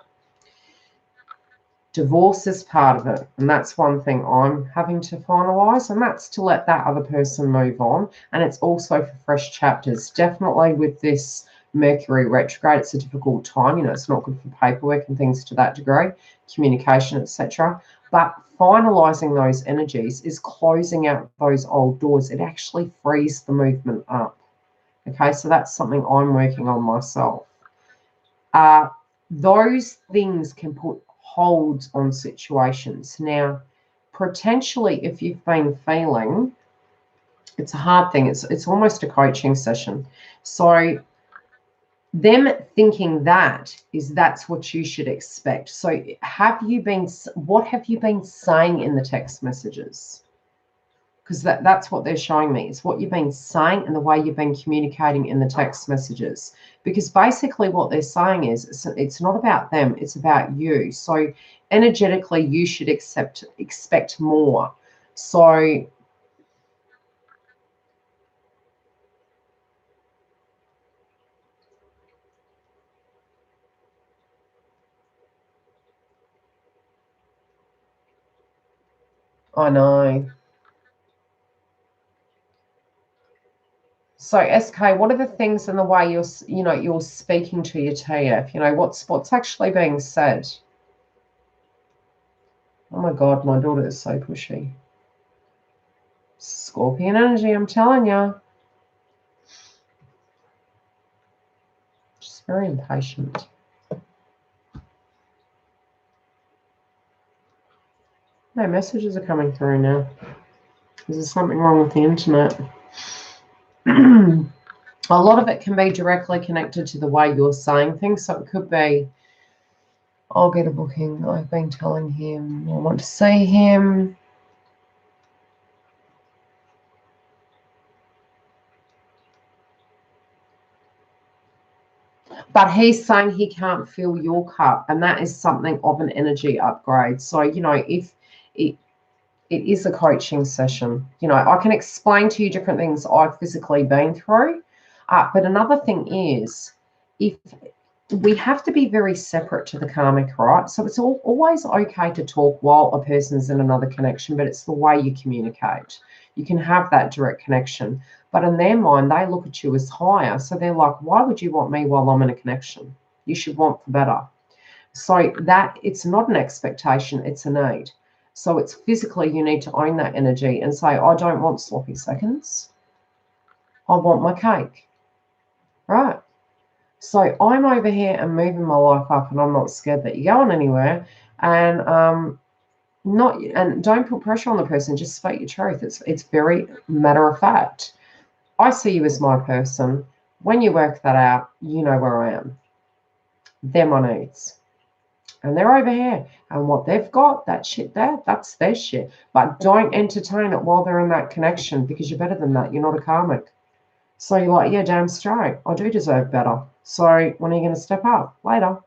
Divorce is part of it, and that's one thing I'm having to finalize, and that's to let that other person move on. And it's also for fresh chapters. Definitely with this Mercury retrograde, it's a difficult time. It's not good for paperwork and things to that degree, communication, etc. But finalizing those energies is closing out those old doors. It actually frees the movement up. Okay, so that's something I'm working on myself. Those things can put holds on situations. Now, potentially, if you've been feeling, it's a hard thing. It's almost a coaching session. So them thinking that's what you should expect. So what have you been saying in the text messages? Because that's what they're showing me. It's what you've been saying and the way you've been communicating in the text messages. Because basically what they're saying is it's not about them, it's about you. So energetically, you should expect more. So I know. So SK, what are the things in the way you're speaking to your TF? What's actually being said? Oh my God, my daughter is so pushy. Scorpion energy, I'm telling you. Just very impatient. No messages are coming through now. Is there something wrong with the internet? A lot of it can be directly connected to the way you're saying things. So it could be, I'll get a booking. I've been telling him I want to see him. But he's saying he can't fill your cup, and that is something of an energy upgrade. So, if it is a coaching session, I can explain to you different things I've physically been through. But another thing is, if we have to be very separate to the karmic, right? So it's always okay to talk while a person's in another connection, but it's the way you communicate. You can have that direct connection, but in their mind, they look at you as higher. So they're like, why would you want me while I'm in a connection? You should want the better. So that it's not an expectation, it's a need. So it's physically, you need to own that energy and say, I don't want sloppy seconds. I want my cake, right? So I'm over here and moving my life up, and I'm not scared that you're going anywhere. And don't put pressure on the person. Just speak your truth. It's very matter of fact. I see you as my person. When you work that out, you know where I am. They're my needs, and they're over here. And what they've got, that shit there, that's their shit. But don't entertain it while they're in that connection, because you're better than that. You're not a karmic. So you're like, yeah, damn straight. I do deserve better. So when are you going to step up? Later.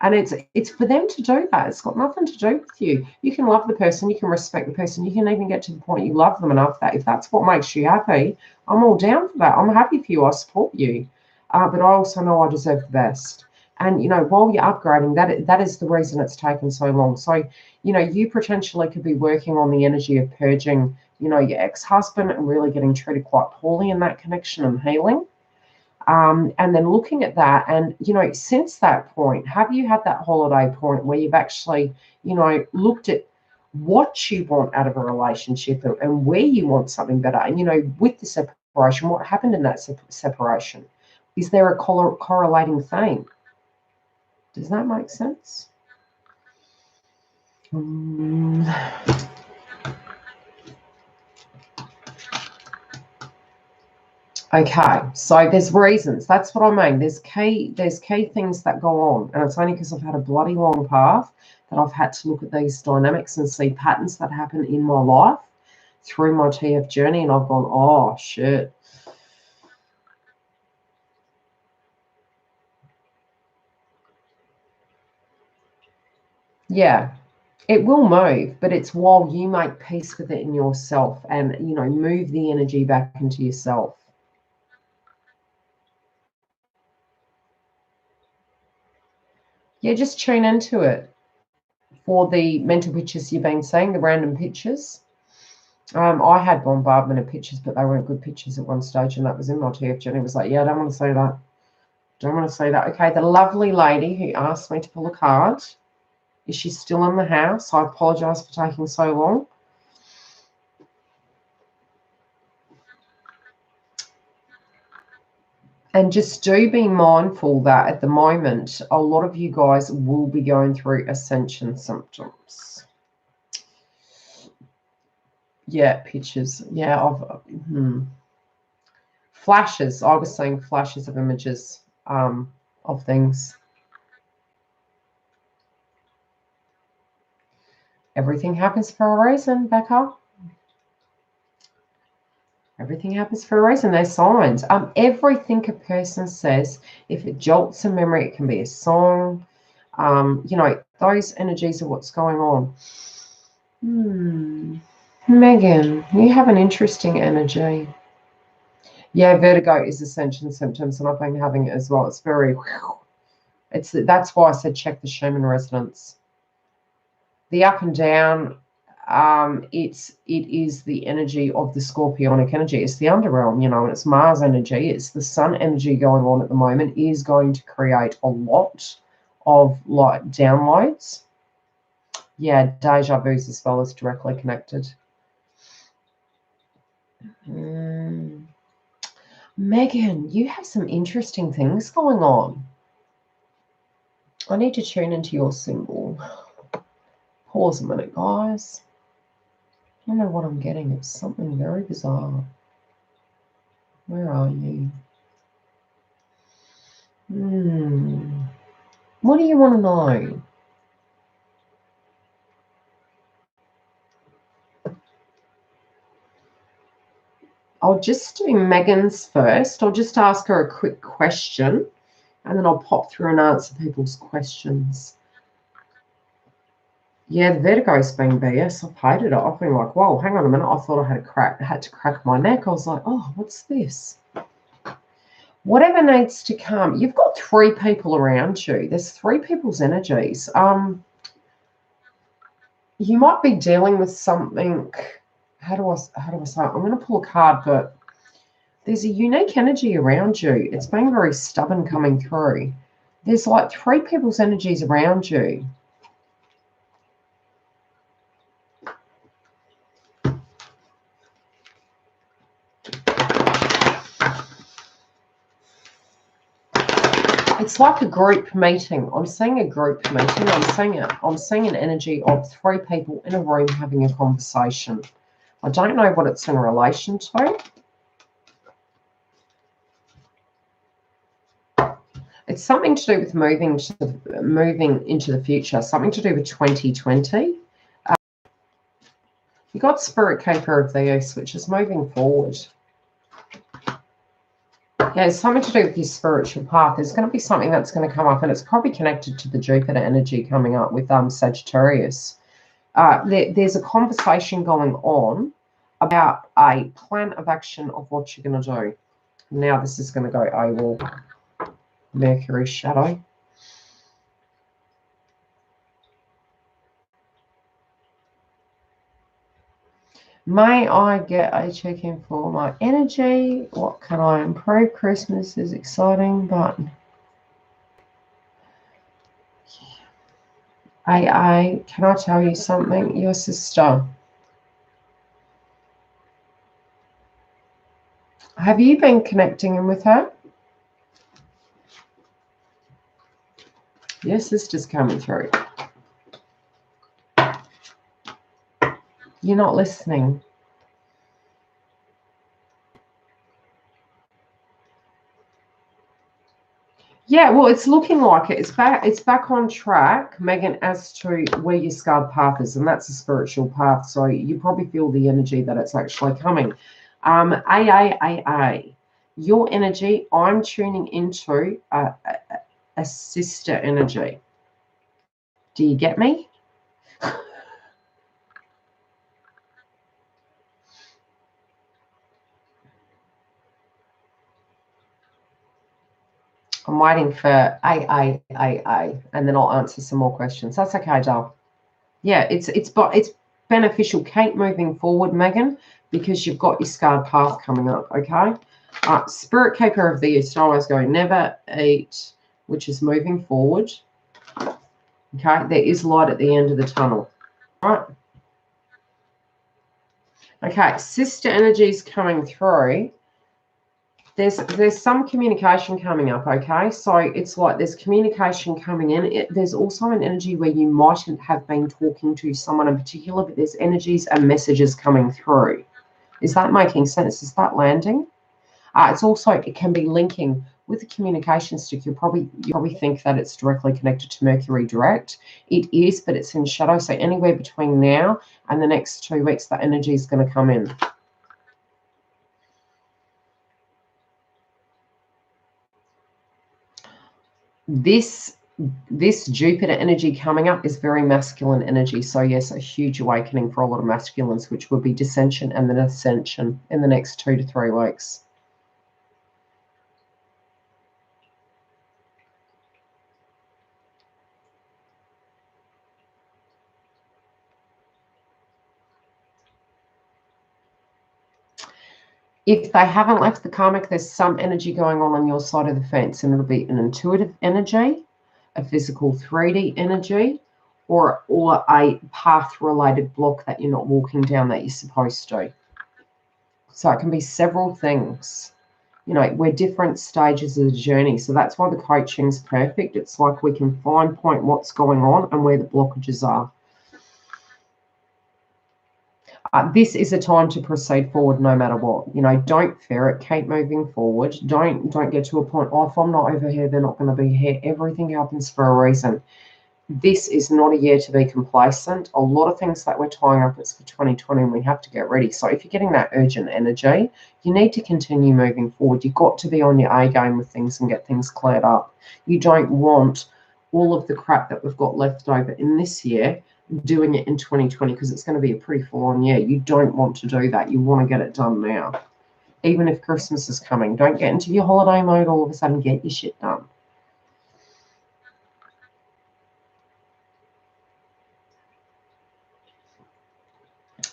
And it's for them to do that. It's got nothing to do with you. You can love the person. You can respect the person. You can even get to the point you love them enough that if that's what makes you happy, I'm all down for that. I'm happy for you. I support you. But I also know I deserve the best. And, while you're upgrading, that is the reason it's taken so long. So, you potentially could be working on the energy of purging, your ex-husband and really getting treated quite poorly in that connection and healing. And then looking at that and, since that point, have you had that holiday point where you've actually, looked at what you want out of a relationship and where you want something better? And, with the separation, what happened in that separation? Is there a correlating theme? Does that make sense? Okay, so there's reasons. That's what I mean. There's key things that go on, and it's only because I've had a bloody long path that I've had to look at these dynamics and see patterns that happen in my life through my TF journey, and I've gone, oh shit. Yeah, it will move, but it's while you make peace with it in yourself and, move the energy back into yourself. Yeah, just tune into it. For the mental pictures you've been seeing, the random pictures. I had bombardment of pictures, but they weren't good pictures at one stage, and that was in my TF journey. It was like, yeah, I don't want to say that. Don't want to say that. Okay, the lovely lady who asked me to pull a card, is she still in the house? I apologise for taking so long. And just do be mindful that at the moment, a lot of you guys will be going through ascension symptoms. Yeah, pictures. Yeah, flashes. I was saying flashes of images of things. Everything happens for a reason, Becca. Everything happens for a reason. There's signs. Everything a person says, if it jolts a memory, it can be a song. Those energies are what's going on. Megan, you have an interesting energy. Yeah, vertigo is ascension symptoms, and I've been having it as well. It's very. That's why I said check the Schumann resonance. The up and down. It is the energy of the scorpionic energy. It's the underrealm, and it's Mars energy. It's the sun energy going on at the moment is going to create a lot of like downloads. Yeah, deja vus as well as directly connected. Megan, you have some interesting things going on. I need to tune into your symbol. Pause a minute, guys. I don't know what I'm getting. It's something very bizarre. Where are you? What do you want to know? I'll just do Megan's first. I'll just ask her a quick question, and then I'll pop through and answer people's questions. Yeah, the vertigo's been BS. I've hated it. I've been like, whoa, hang on a minute. I thought I had to crack my neck. I was like, oh, what's this? Whatever needs to come. You've got 3 people around you. There's 3 people's energies. You might be dealing with something. How do I say it? I'm going to pull a card, but there's a unique energy around you. It's being very stubborn coming through. There's like 3 people's energies around you. It's like a group meeting. I'm seeing a group meeting. I'm seeing an energy of 3 people in a room having a conversation. I don't know what it's in relation to. It's something to do with moving into the future, something to do with 2020. You got Spirit Keeper of the East, which is moving forward. Yeah, it's something to do with your spiritual path. There's going to be something that's going to come up, and it's probably connected to the Jupiter energy coming up with Sagittarius. There's a conversation going on about a plan of action of what you're going to do. Now this is going to go AWOL. Mercury shadow. May I get a check-in for my energy? What can I improve? Christmas is exciting, but AA, can I tell you something? Your sister. Have you been connecting in with her? Your sister's coming through. You're not listening. Yeah, well, it's looking like it. It's back on track, Megan, as to where your scarred path is, and that's a spiritual path. So you probably feel the energy that it's actually coming. AA, your energy, I'm tuning into a sister energy. Do you get me? I'm waiting for AA, and then I'll answer some more questions. That's okay, doll. Yeah, it's beneficial. Keep moving forward, Megan, because you've got your scarred path coming up, okay? Spirit Keeper of the East, I always go, never eat, which is moving forward. Okay, there is light at the end of the tunnel. All right. Okay, sister energies coming through. There's some communication coming up, okay? So it's like there's communication coming in. There's also an energy where you mightn't have been talking to someone in particular, but there's energies and messages coming through. Is that making sense? Is that landing? It's also, it can be linking with the communication stick. You probably think that it's directly connected to Mercury direct. It is, but it's in shadow. So anywhere between now and the next 2 weeks, that energy is going to come in. This Jupiter energy coming up is very masculine energy. So yes, a huge awakening for a lot of masculines, which will be dissension and then ascension in the next 2 to 3 weeks. If they haven't left the karmic, there's some energy going on your side of the fence, and it'll be an intuitive energy, a physical 3D energy, or a path-related block that you're not walking down that you're supposed to. So it can be several things. You know, we're different stages of the journey. So that's why the coaching is perfect. It's like we can point what's going on and where the blockages are. This is a time to proceed forward no matter what. You know, don't fear it. Keep moving forward. Don't get to a point, oh, if I'm not over here, they're not going to be here. Everything happens for a reason. This is not a year to be complacent. A lot of things that we're tying up, it's for 2020, and we have to get ready. So if you're getting that urgent energy, you need to continue moving forward. You've got to be on your A game with things and get things cleared up. You don't want all of the crap that we've got left over in this year doing it in 2020, because it's going to be a pretty full-on year. You don't want to do that. You want to get it done now. even if Christmas is coming. Don't get into your holiday mode all of a sudden. Get your shit done.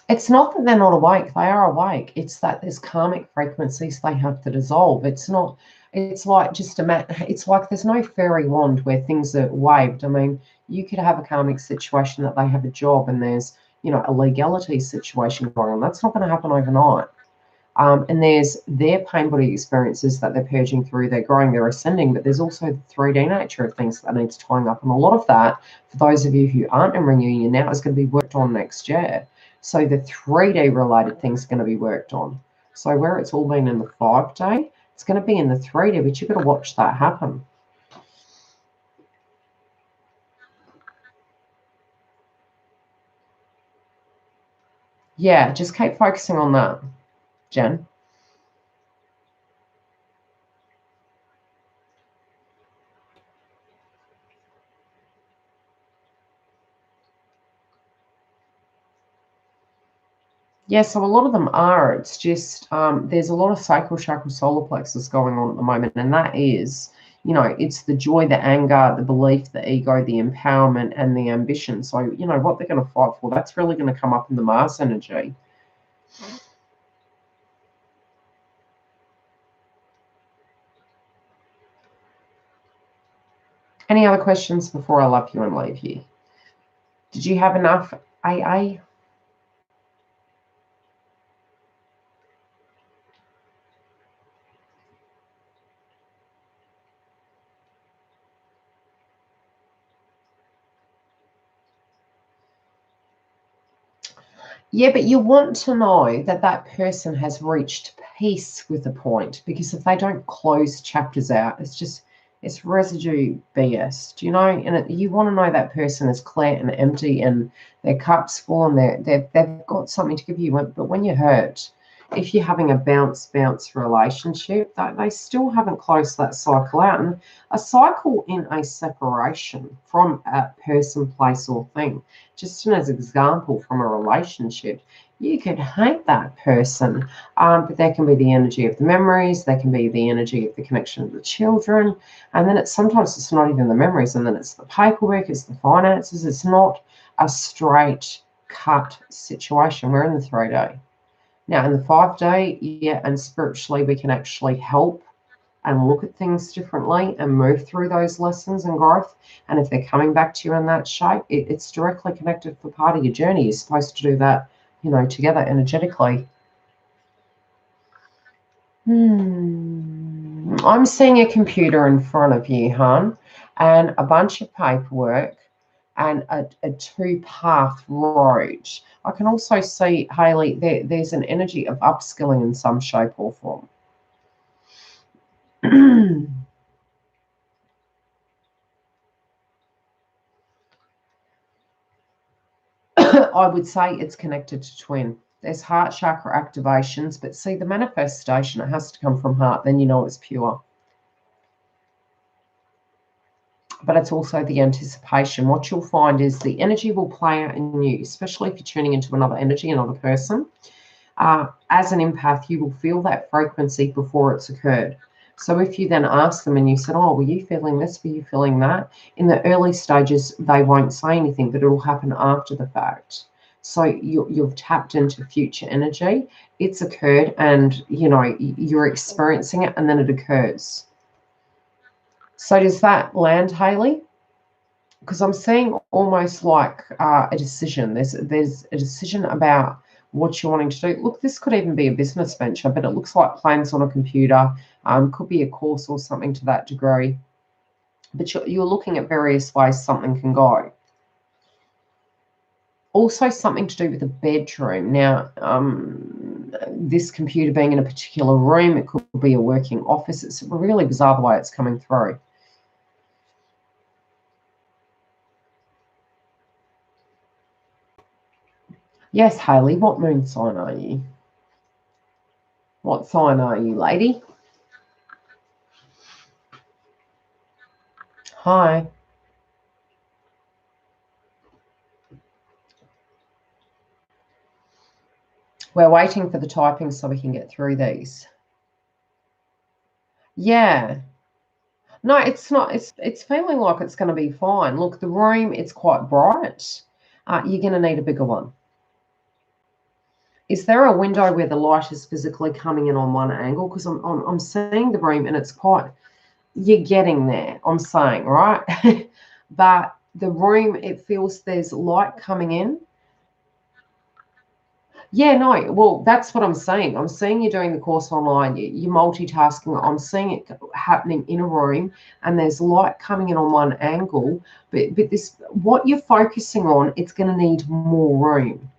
It's not that they're not awake. They are awake. It's that there's karmic frequencies they have to dissolve. It's not, it's like just it's like there's no fairy wand where things are waved. I mean, you could have a karmic situation that they have a job and there's, you know, a legality situation going on. That's not going to happen overnight. And there's their pain body experiences that they're purging through, they're growing, they're ascending, but there's also the 3D nature of things that needs tying up. And a lot of that, for those of you who aren't in reunion now, is going to be worked on next year. So the 3D related things are going to be worked on. So where it's all been in the 5D, it's going to be in the 3D, but you've got to watch that happen. Yeah, just keep focusing on that, Jen. Yeah, so a lot of them are. It's just there's a lot of sacral chakra solar plexus going on at the moment, and that is, you know, it's the joy, the anger, the belief, the ego, the empowerment, and the ambition. So, you know, what they're going to fight for, that's really going to come up in the Mars energy. Any other questions before I love you and leave you? Did you have enough AA? Yeah, but you want to know that that person has reached peace with the point, because if they don't close chapters out, it's residue BS. Do you know? And you want to know that person is clear and empty and their cup's full and they've got something to give you. But when you're hurt, if you're having a bounce relationship, they still haven't closed that cycle out. And a cycle in a separation from a person, place, or thing, just as an example from a relationship, you could hate that person, but there can be the energy of the memories, there can be the energy of the connection of the children, and then sometimes it's not even the memories, and then it's the paperwork, it's the finances. It's not a straight cut situation. We're in the 3D. Now in the 5D, yeah, and spiritually we can actually help and look at things differently and move through those lessons and growth. And if they're coming back to you in that shape, it's directly connected for part of your journey. You're supposed to do that, you know, together energetically. I'm seeing a computer in front of you, hon, and a bunch of paperwork and a two-path road. I can also see, Hayley, there's an energy of upskilling in some shape or form. I would say it's connected to twin. There's heart chakra activations, but see, the manifestation, it has to come from heart, then you know it's pure. But it's also the anticipation. What you'll find is the energy will play out in you, especially if you're tuning into another energy, another person. As an empath, you will feel that frequency before it's occurred. So if you then ask them and you said, oh, were you feeling this? Were you feeling that? In the early stages, they won't say anything, but it will happen after the fact. So you've tapped into future energy. It's occurred and, you know, you're experiencing it, and then it occurs. So does that land, Hayley? Because I'm seeing almost like a decision. There's a decision about what you're wanting to do. Look, this could even be a business venture, but it looks like plans on a computer. Could be a course or something to that degree. But you're looking at various ways something can go. Also something to do with the bedroom. Now, this computer being in a particular room, it could be a working office. It's really bizarre the way it's coming through. Yes, Hayley, what moon sign are you? What sign are you, lady? Hi. We're waiting for the typing so we can get through these. Yeah. No, it's not. It's feeling like it's going to be fine. Look, the room, it's quite bright. You're going to need a bigger one. Is there a window where the light is physically coming in on one angle? Because I'm seeing the room and it's quite. You're getting there. I'm saying, right? But the room, it feels there's light coming in. Yeah, no, well, that's what I'm saying. I'm seeing you doing the course online. You're multitasking. I'm seeing it happening in a room, and there's light coming in on one angle. But this, what you're focusing on, it's going to need more room.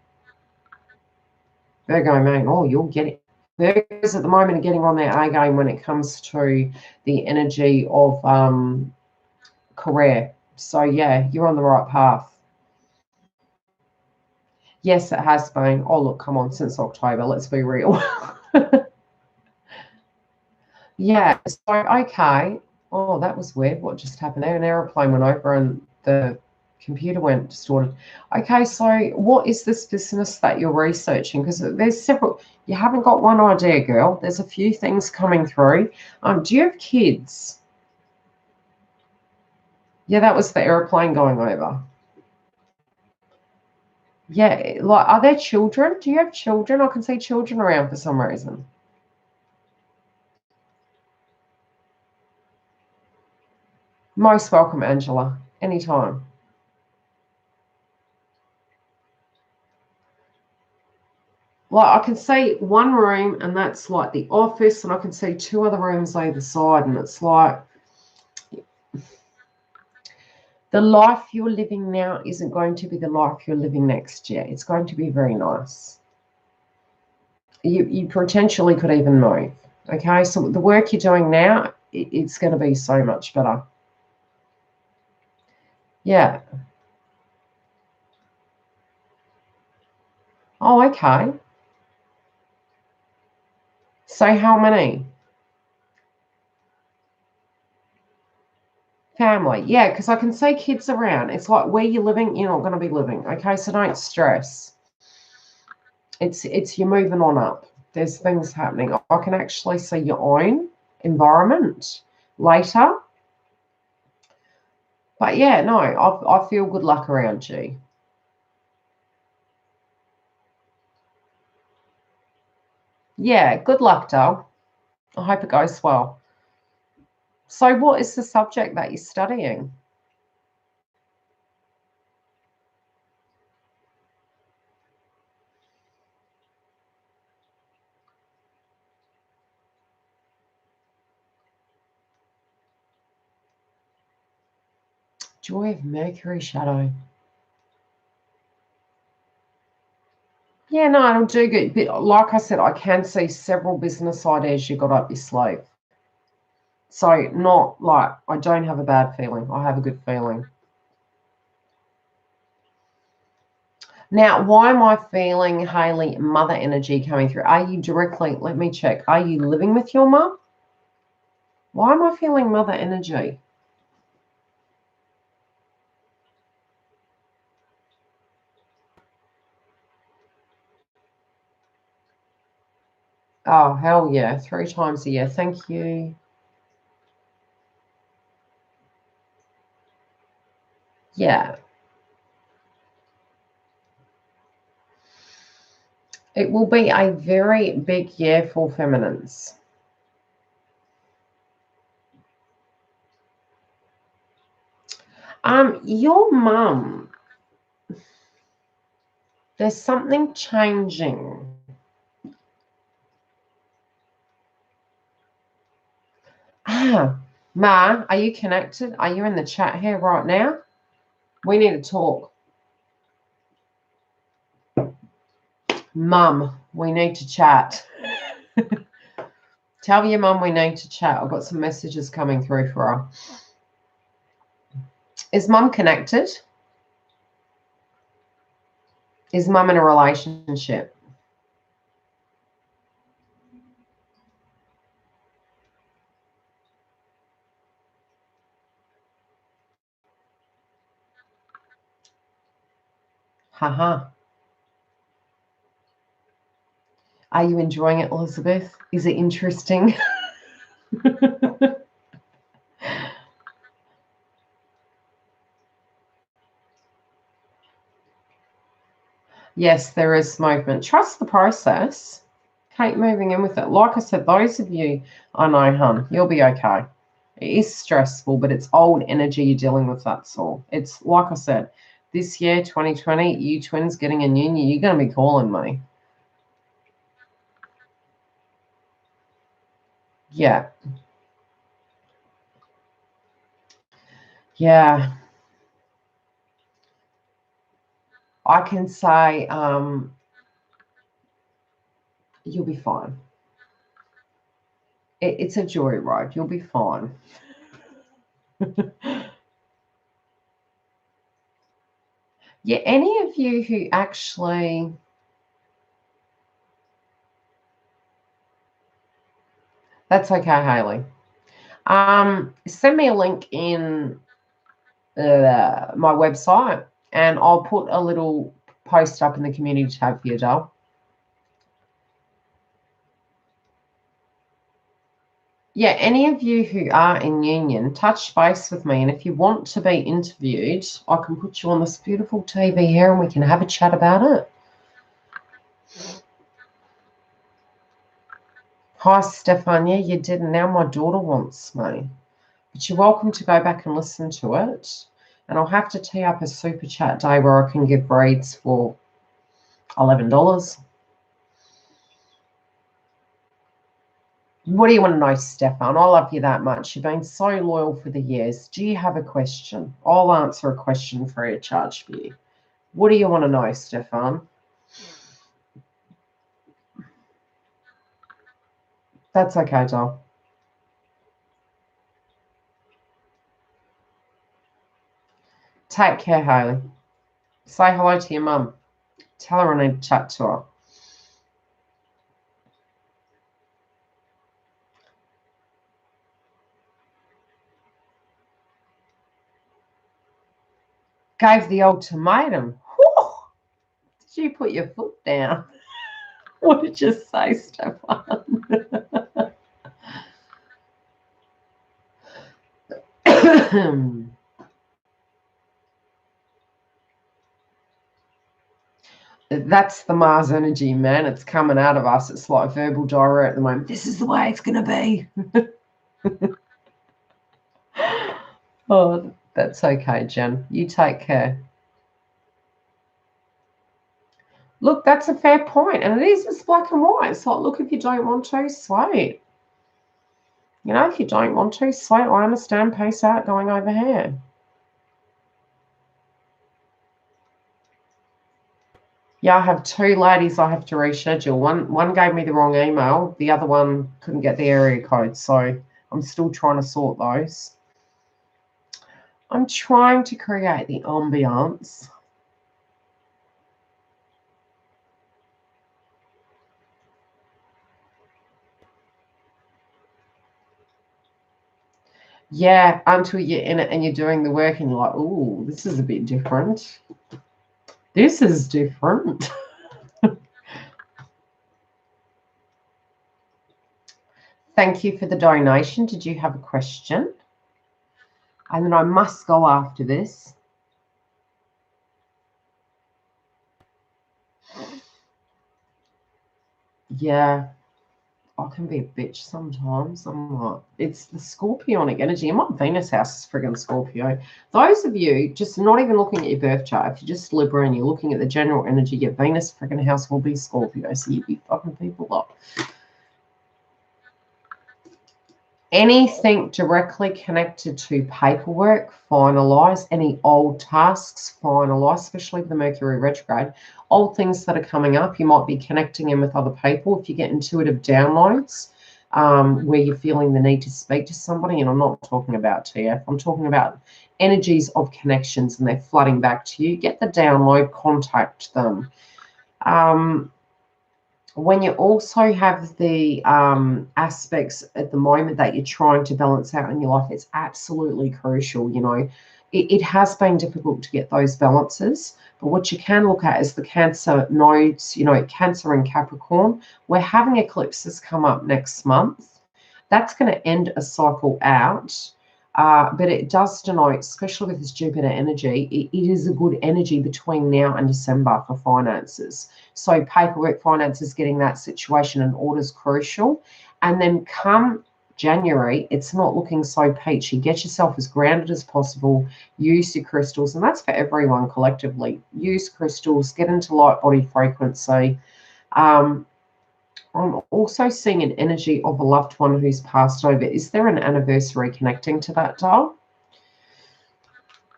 Virgo, man, oh, you'll get it. Virgos at the moment are getting on their A game when it comes to the energy of career. So yeah, you're on the right path. Yes, it has been. Oh, look, come on, since October, let's be real. Yeah, so okay. Oh, that was weird. What just happened there? An aeroplane went over and the computer went distorted. Okay, so what is this business that you're researching? Because there's several. You haven't got one idea, girl. There's a few things coming through. Do you have kids? Yeah, that was the aeroplane going over. Yeah, like, are there children? Do you have children? I can see children around for some reason. Most welcome, Angela. Anytime. Like, I can see one room and that's like the office, and I can see two other rooms either side, and it's like the life you're living now isn't going to be the life you're living next year. It's going to be very nice. You potentially could even move. Okay, so the work you're doing now, it's going to be so much better. Yeah. Oh, okay. So how many? Family. Yeah, because I can see kids around. It's like where you're living, you're not going to be living. Okay, so don't stress. It's you're moving on up. There's things happening. I can actually see your own environment later. But yeah, no, I feel good luck around you. Yeah, good luck, doll. I hope it goes well. So what is the subject that you're studying? Joy of Mercury shadow. Yeah, no, it'll do good. But like I said, I can see several business ideas you got up your sleeve. So not like I don't have a bad feeling. I have a good feeling. Now, why am I feeling, Hayley, mother energy coming through? Are you directly, let me check, are you living with your mum? Why am I feeling mother energy? Oh, hell yeah, 3 times a year. Thank you. Yeah. It will be a very big year for feminines. Your mum, there's something changing. Ma, are you connected? Are you in the chat here right now? We need to talk. Mum, we need to chat. Tell your mum we need to chat. I've got some messages coming through for her. Is mum connected? Is mum in a relationship? Haha. Are you enjoying it, Elizabeth? Is it interesting? Yes, there is movement. Trust the process. Keep moving in with it. Like I said, those of you, I know, hun, you'll be okay. It is stressful, but it's old energy you're dealing with, that's all. It's like I said, this year, 2020, you twins getting a new year, you're going to be calling me. Yeah. Yeah. I can say you'll be fine. It's a joyride. You'll be fine. Yeah, any of you who actually... That's okay, Hayley. Send me a link in my website, and I'll put a little post up in the community tab for you, doll. Yeah, any of you who are in union, touch base with me, and if you want to be interviewed, I can put you on this beautiful TV here and we can have a chat about it. Hi, Stefania, you did, and now my daughter wants me. But you're welcome to go back and listen to it. And I'll have to tee up a super chat day where I can give reads for $11. What do you want to know, Stefan? I love you that much. You've been so loyal for the years. Do you have a question? I'll answer a question free of charge for you. What do you want to know, Stefan? That's okay, doll. Take care, Hayley. Say hello to your mum. Tell her I need to chat to her. Gave the ultimatum. Whew. Did you put your foot down? What did you say, Stefan? That's the Mars energy, man. It's coming out of us. It's like verbal diarrhea at the moment. This is the way it's going to be. Oh, that's okay, Jen. You take care. Look, that's a fair point. And it is, it's black and white. It's like, look, if you don't want to, sweet. You know, if you don't want to, sweet. I understand. Peace out, going over here. Yeah, I have two ladies I have to reschedule. One gave me the wrong email. The other one couldn't get the area code. So I'm still trying to sort those. I'm trying to create the ambiance. Yeah, until you're in it and you're doing the work and you're like, oh, this is a bit different. This is different. Thank you for the donation. Did you have a question? And then I must go after this. Yeah, I can be a bitch sometimes. I'm like, it's the Scorpionic energy. And my Venus house is friggin' Scorpio. Those of you just not even looking at your birth chart, if you're just Libra and you're looking at the general energy, your Venus friggin' house will be Scorpio. So you be fucking people up. Anything directly connected to paperwork, finalise. Any old tasks, finalise, especially with the Mercury retrograde. Old things that are coming up, you might be connecting in with other people. If you get intuitive downloads where you're feeling the need to speak to somebody, and I'm not talking about TF, I'm talking about energies of connections and they're flooding back to you, get the download, contact them. When you also have the aspects at the moment that you're trying to balance out in your life, it's absolutely crucial. You know, it has been difficult to get those balances, but what you can look at is the Cancer nodes, you know, Cancer and Capricorn. We're having eclipses come up next month, That's going to end a cycle out. But it does denote, especially with this Jupiter energy, it is a good energy between now and December for finances. So paperwork, finances, getting that situation in order is crucial. And then come January, it's not looking so peachy. Get yourself as grounded as possible. Use your crystals, and that's for everyone collectively. Use crystals, get into light body frequency. I'm also seeing an energy of a loved one who's passed over. Is there an anniversary connecting to that, doll?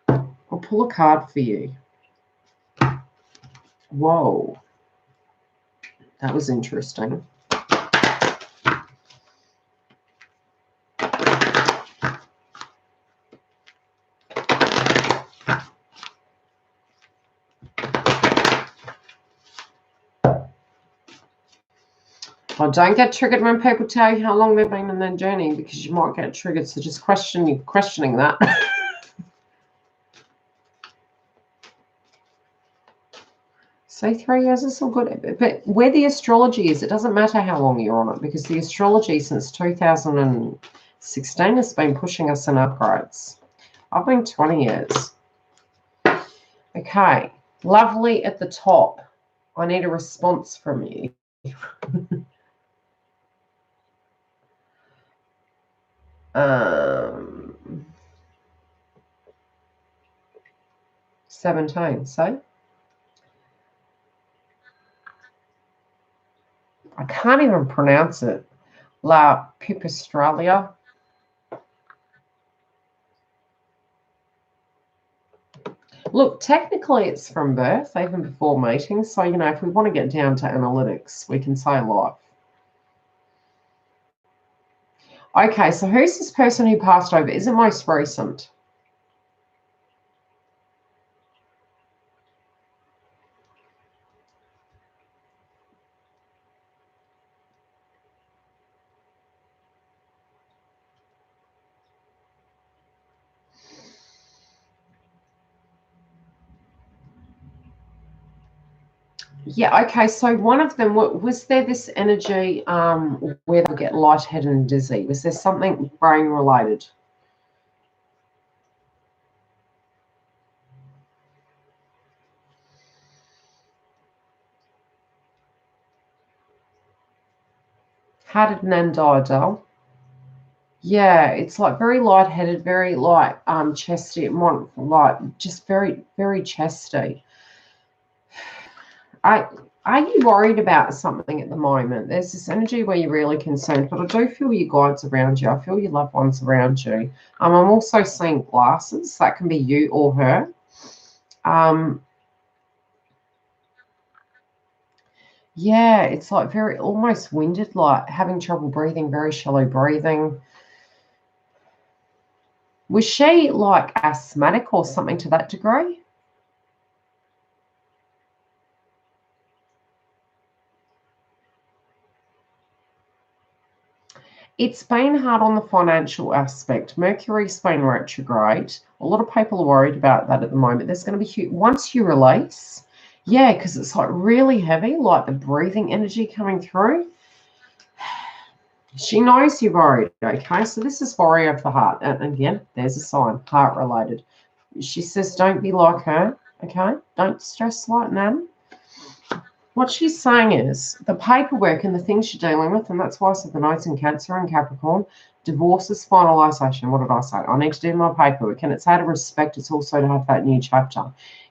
I'll pull a card for you. Whoa. That was interesting. Well, don't get triggered when people tell you how long they've been in their journey, because you might get triggered. So just questioning that. So 3 years is all good. But where the astrology is, it doesn't matter how long you're on it, because the astrology since 2016 has been pushing us in upgrades. I've been 20 years. Okay. Lovely at the top. I need a response from you. 17, so I can't even pronounce it. La Pipistralia. Look, technically it's from birth, even before meeting. So, you know, if we want to get down to analytics, we can say life. Okay, so who's this person who passed over? Is it most recent? Yeah, okay, so one of them, was there this energy where they'll get lightheaded and dizzy? Was there something brain related? How did Nan die, Adele? Yeah, it's like very lightheaded, very like chesty, like just very, very chesty. Are you worried about something at the moment? There's this energy where you're really concerned, but I do feel your guides around you. I feel your loved ones around you. I'm also seeing glasses. That can be you or her. Yeah, it's like very almost winded, like having trouble breathing, very shallow breathing. Was she like asthmatic or something to that degree? It's been hard on the financial aspect. Mercury's been retrograde. A lot of people are worried about that at the moment. There's going to be once you release, yeah, because it's like really heavy, like the breathing energy coming through. She knows you're worried, okay? So this is worry of the heart. And again, there's a sign, heart related. She says, don't be like her, okay? Don't stress like Nan. What she's saying is the paperwork and the things you're dealing with, and that's why I said the notes in Cancer and Capricorn, divorce is finalisation. What did I say? I need to do my paperwork, and it's out of respect. It's also to have that new chapter.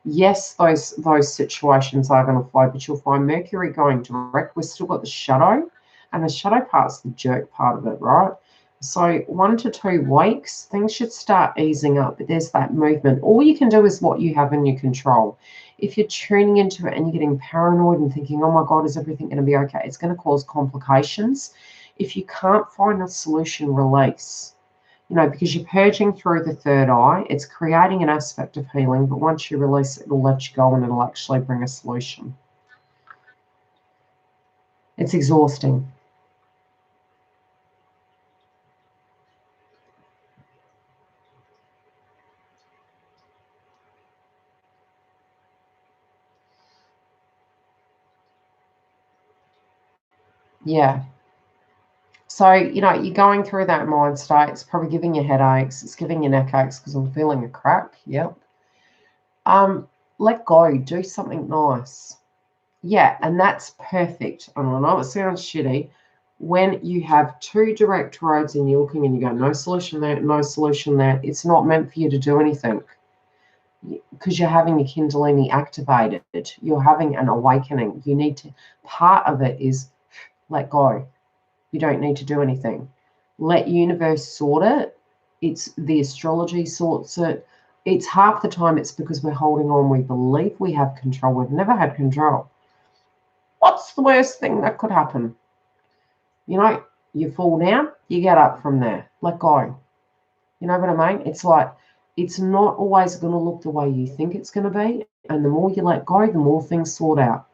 Yes, those situations are going to flow, but you'll find Mercury going direct. We've still got the shadow, and the shadow part's the jerk part of it, right? So 1 to 2 weeks, things should start easing up, but there's that movement. All you can do is what you have in your control. If you're tuning into it and you're getting paranoid and thinking, oh my God, is everything going to be okay? It's going to cause complications. If you can't find a solution, release. You know, because you're purging through the third eye, it's creating an aspect of healing, but once you release it, it'll let you go and it'll actually bring a solution. It's exhausting. Yeah. So, you know, you're going through that mind state. It's probably giving you headaches. It's giving you neck aches because I'm feeling a crack. Yep. Let go. Do something nice. Yeah, and that's perfect. And I know it sounds shitty. When you have two direct roads and you're looking and you go, no solution there, no solution there, it's not meant for you to do anything because you're having your Kundalini activated. You're having an awakening. You need to, part of it is let go. You don't need to do anything. Let universe sort it. It's the astrology sorts it. It's half the time it's because we're holding on. We believe we have control. We've never had control. What's the worst thing that could happen? You know, you fall down, you get up from there. Let go. You know what I mean? It's like, it's not always going to look the way you think it's going to be. And the more you let go, the more things sort out.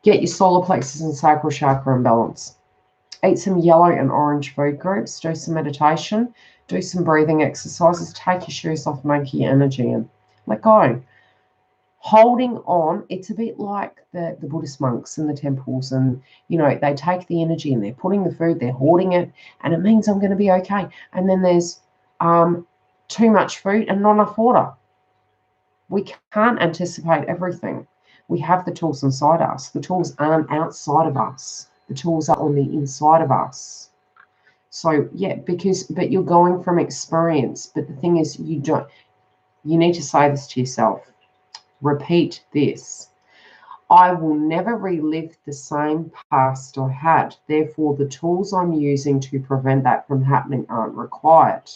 Get your solar plexus and sacral chakra in balance. Eat some yellow and orange food groups. Do some meditation. Do some breathing exercises. Take your shoes off, make your energy in. Let go. Holding on, it's a bit like the Buddhist monks in the temples, and you know, they take the energy and they're putting the food, they're hoarding it, and it means I'm going to be okay. And then there's too much food and not enough water. We can't anticipate everything. We have the tools inside us. The tools aren't outside of us. The tools are on the inside of us. So yeah, but you're going from experience. But the thing is, you need to say this to yourself. Repeat this. I will never relive the same past I had. Therefore, the tools I'm using to prevent that from happening aren't required.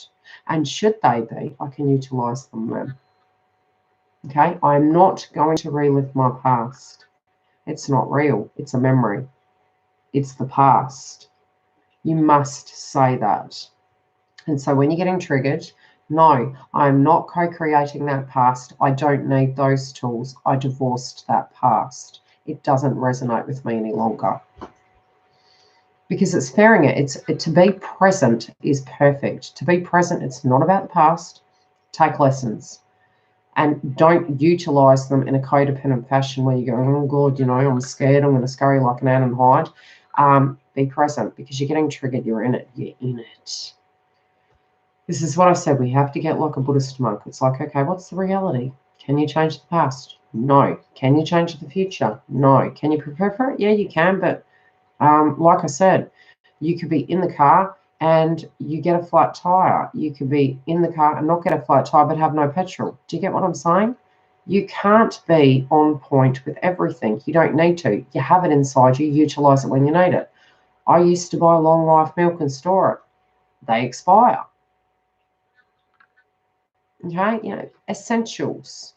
And should they be, I can utilize them then. Okay? I'm not going to relive my past. It's not real. It's a memory. It's the past. You must say that. And so when you're getting triggered, no, I'm not co-creating that past. I don't need those tools. I divorced that past. It doesn't resonate with me any longer. Because it's fairing it. To be present is perfect. To be present, it's not about the past. Take lessons. And don't utilize them in a codependent fashion where you go, oh, God, you know, I'm scared. I'm going to scurry like an ant and hide. Be present because you're getting triggered. You're in it. You're in it. This is what I said. We have to get like a Buddhist monk. It's like, okay, what's the reality? Can you change the past? No. Can you change the future? No. Can you prepare for it? Yeah, you can. But like I said, you could be in the car and you get a flat tire. You could be in the car and not get a flat tire but have no petrol. Do you get what I'm saying? You can't be on point with everything. You don't need to. You have it inside you. Utilize it when you need it. I used to buy long life milk and store it. They expire. Okay, you know, essentials.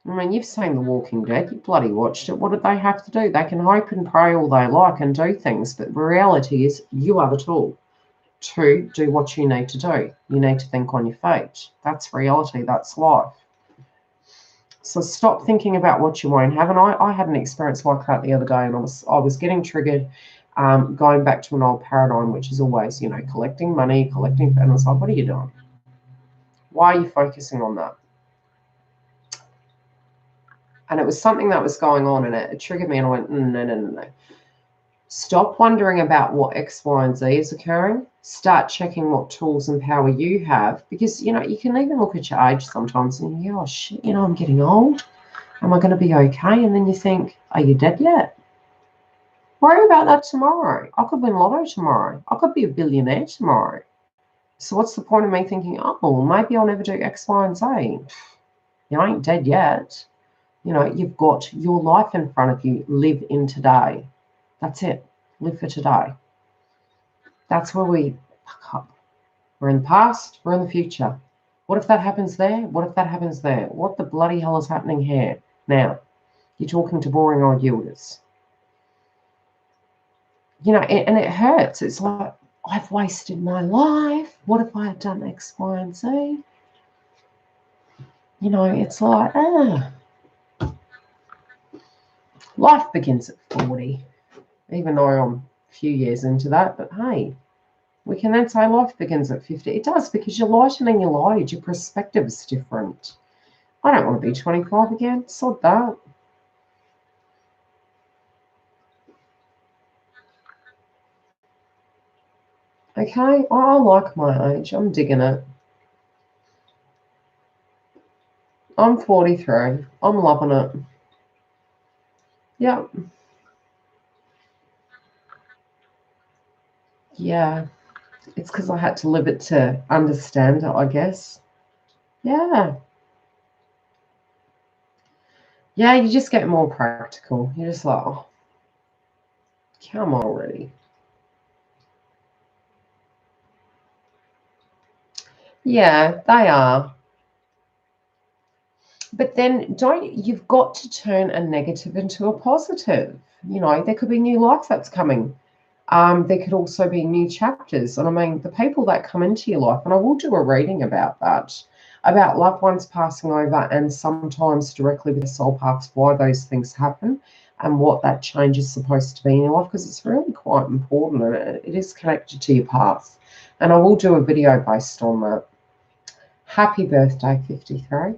I mean, you've seen The Walking Dead. You bloody watched it. What did they have to do? They can hope and pray all they like and do things, but the reality is you are the tool to do what you need to do. You need to think on your feet. That's reality. That's life. So stop thinking about what you won't have. And I had an experience like that the other day, and I was getting triggered, going back to an old paradigm, which is always, you know, collecting money, collecting. And I was like, what are you doing? Why are you focusing on that? And it was something that was going on, and it triggered me, and I went, no. Stop wondering about what X, Y, and Z is occurring. Start checking what tools and power you have, because, you know, you can even look at your age sometimes and you go, oh, shit, you know, I'm getting old. Am I going to be okay? And then you think, are you dead yet? Worry about that tomorrow. I could win lotto tomorrow. I could be a billionaire tomorrow. So what's the point of me thinking, oh, maybe I'll never do X, Y, and Z? You ain't dead yet. You know, you've got your life in front of you. Live in today. That's it. Live for today. That's where we fuck up. We're in the past. We're in the future. What if that happens there? What if that happens there? What the bloody hell is happening here? Now, you're talking to boring old Yildiz. You know, and it hurts. It's like, I've wasted my life. What if I had done X, Y, and Z? You know, it's like, life begins at 40. Even though I'm a few years into that, but hey, we can then say life begins at 50. It does, because you're lightening your load. Your perspective is different. I don't want to be 25 again. Sod that. Okay, I like my age. I'm digging it. I'm 43. I'm loving it. Yep. Yeah. It's because I had to live it to understand it, I guess. Yeah. Yeah, you just get more practical. You're just like, oh, come on already. Yeah, they are. But then you've got to turn a negative into a positive. There could be new life that's coming. There could also be new chapters. And I mean, the people that come into your life, and I will do a reading about that, about loved ones passing over and sometimes directly with the soul paths, why those things happen and what that change is supposed to be in your life, because it's really quite important and it is connected to your path. And I will do a video based on that. Happy birthday, 53.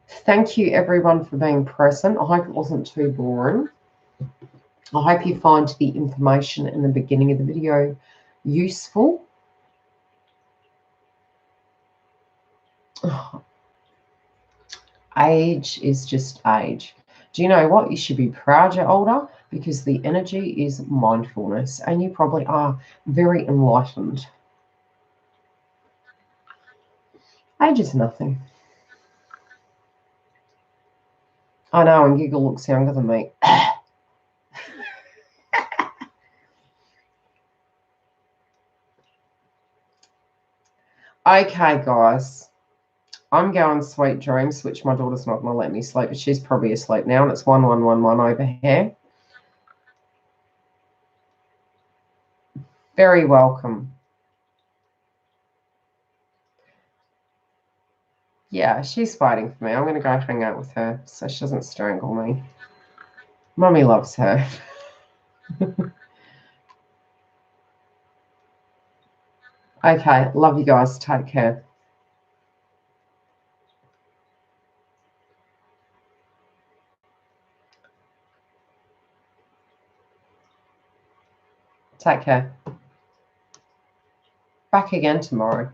Thank you, everyone, for being present. I hope it wasn't too boring. I hope you find the information in the beginning of the video useful. Age is just age. Do you know what? You should be proud you're older, because the energy is mindfulness and you probably are very enlightened. Age is nothing. I know, and Giggle looks younger than me. Okay, guys. I'm going sweet dreams, which my daughter's not going to let me sleep, but she's probably asleep now, and it's 1111 over here. Very welcome. Yeah, she's fighting for me. I'm going to go hang out with her so she doesn't strangle me. Mummy loves her. Okay, love you guys. Take care. Take care. Back again tomorrow.